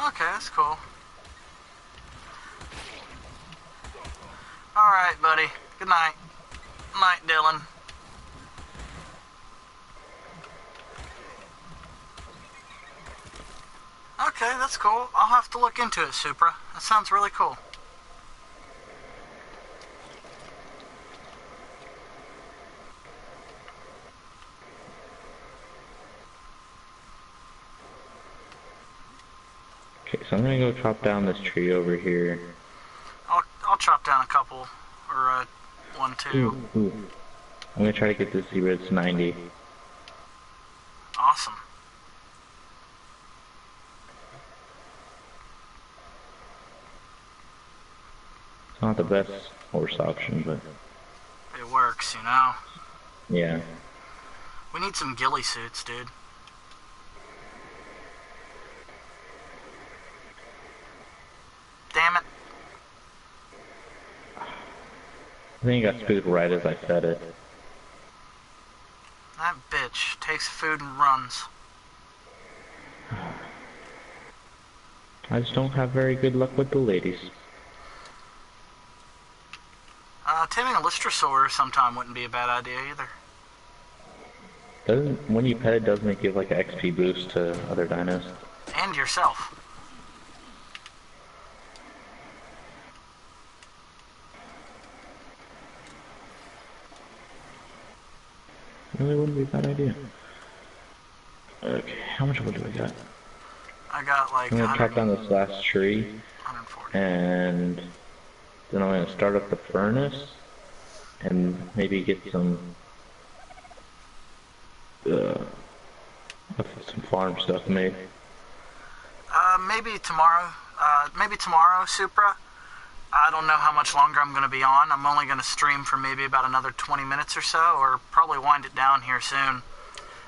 Okay, that's cool. Alright, buddy. Good night. Night, Dylan. Okay, that's cool. I'll have to look into it, Supra. That sounds really cool. Okay, so I'm gonna go chop down this tree over here. I'll chop down a couple, or one, two. Ooh. I'm gonna try to get this zebra to 90. Awesome. It's not the best horse option, but It works, you know? yeah. We need some ghillie suits, dude. Damn it. I think I got spooked right as I said it. That bitch takes food and runs. I just don't have very good luck with the ladies. Taming a Lystrosaur sometime wouldn't be a bad idea either. When you pet it, doesn't it give like an XP boost to other dinos? And yourself. Really wouldn't be a bad idea. Okay, how much wood do we got? I got like I'm gonna chop down this last tree, 140. and then I'm gonna start up the furnace, and maybe get some farm stuff made. Maybe tomorrow, Supra. I don't know how much longer I'm going to be on. I'm only going to stream for maybe about another 20 minutes or so, or probably wind it down here soon.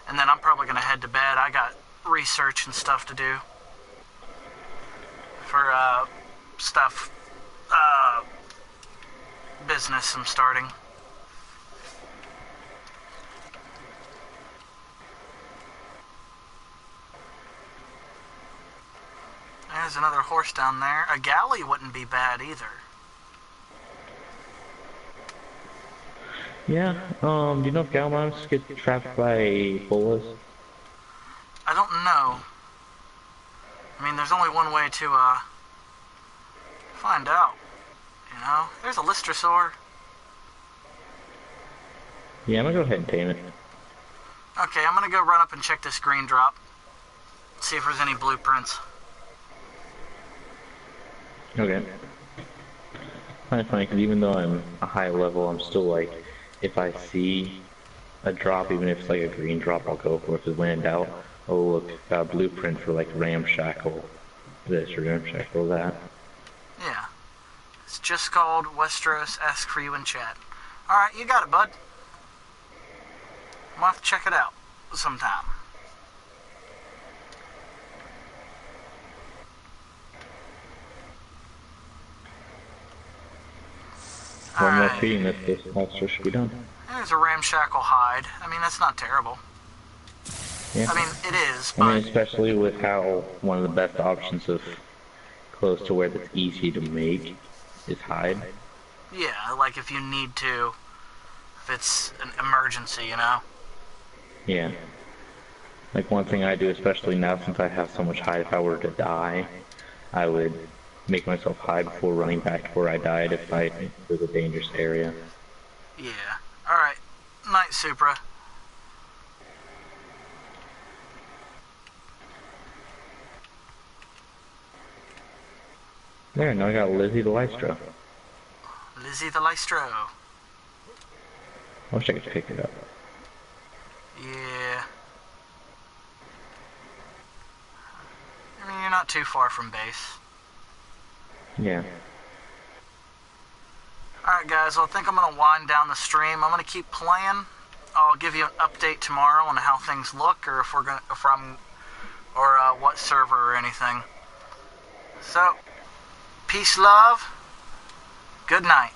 And then I'm probably going to head to bed. I got research and stuff to do. for stuff, business I'm starting. There's another horse down there. A galley wouldn't be bad either. Yeah, do you know if Galmons get trapped by bolas? I don't know. I mean, there's only one way to, find out. You know? There's a Listrasaur. Yeah, I'm gonna go ahead and tame it. Okay, I'm gonna go run up and check this green drop. See if there's any blueprints. Okay. Kind of funny, because even though I'm a high level, I'm still like, if I see a drop, even if it's like a green drop, I'll go for it. Because when in doubt, oh look, got a blueprint for like ramshackle this or ramshackle that. Yeah. It's just called Westeros. Ask for you in chat. Alright, you got it, bud. We'll have to check it out sometime. One more feeding this monster should be done. There's a ramshackle hide. I mean, that's not terrible. Yeah. I mean, it is, but... I mean, especially with how one of the best options of close to where that's easy to make is hide. Yeah, like if you need to, if it's an emergency, you know? Yeah. Like one thing I do, especially now since I have so much hide, if I were to die, I would make myself hide before running back to where I died if I was a dangerous area. Yeah. Alright. Night, Supra. There, now I got Lizzie the Lystro. Lizzie the Lystro. I wish I could pick it up. Yeah. I mean, you're not too far from base. Yeah. Alright guys, well, I think I'm going to wind down the stream. I'm going to keep playing. I'll give you an update tomorrow on how things look, or if we're going to, or what server or anything. So, peace, love, good night.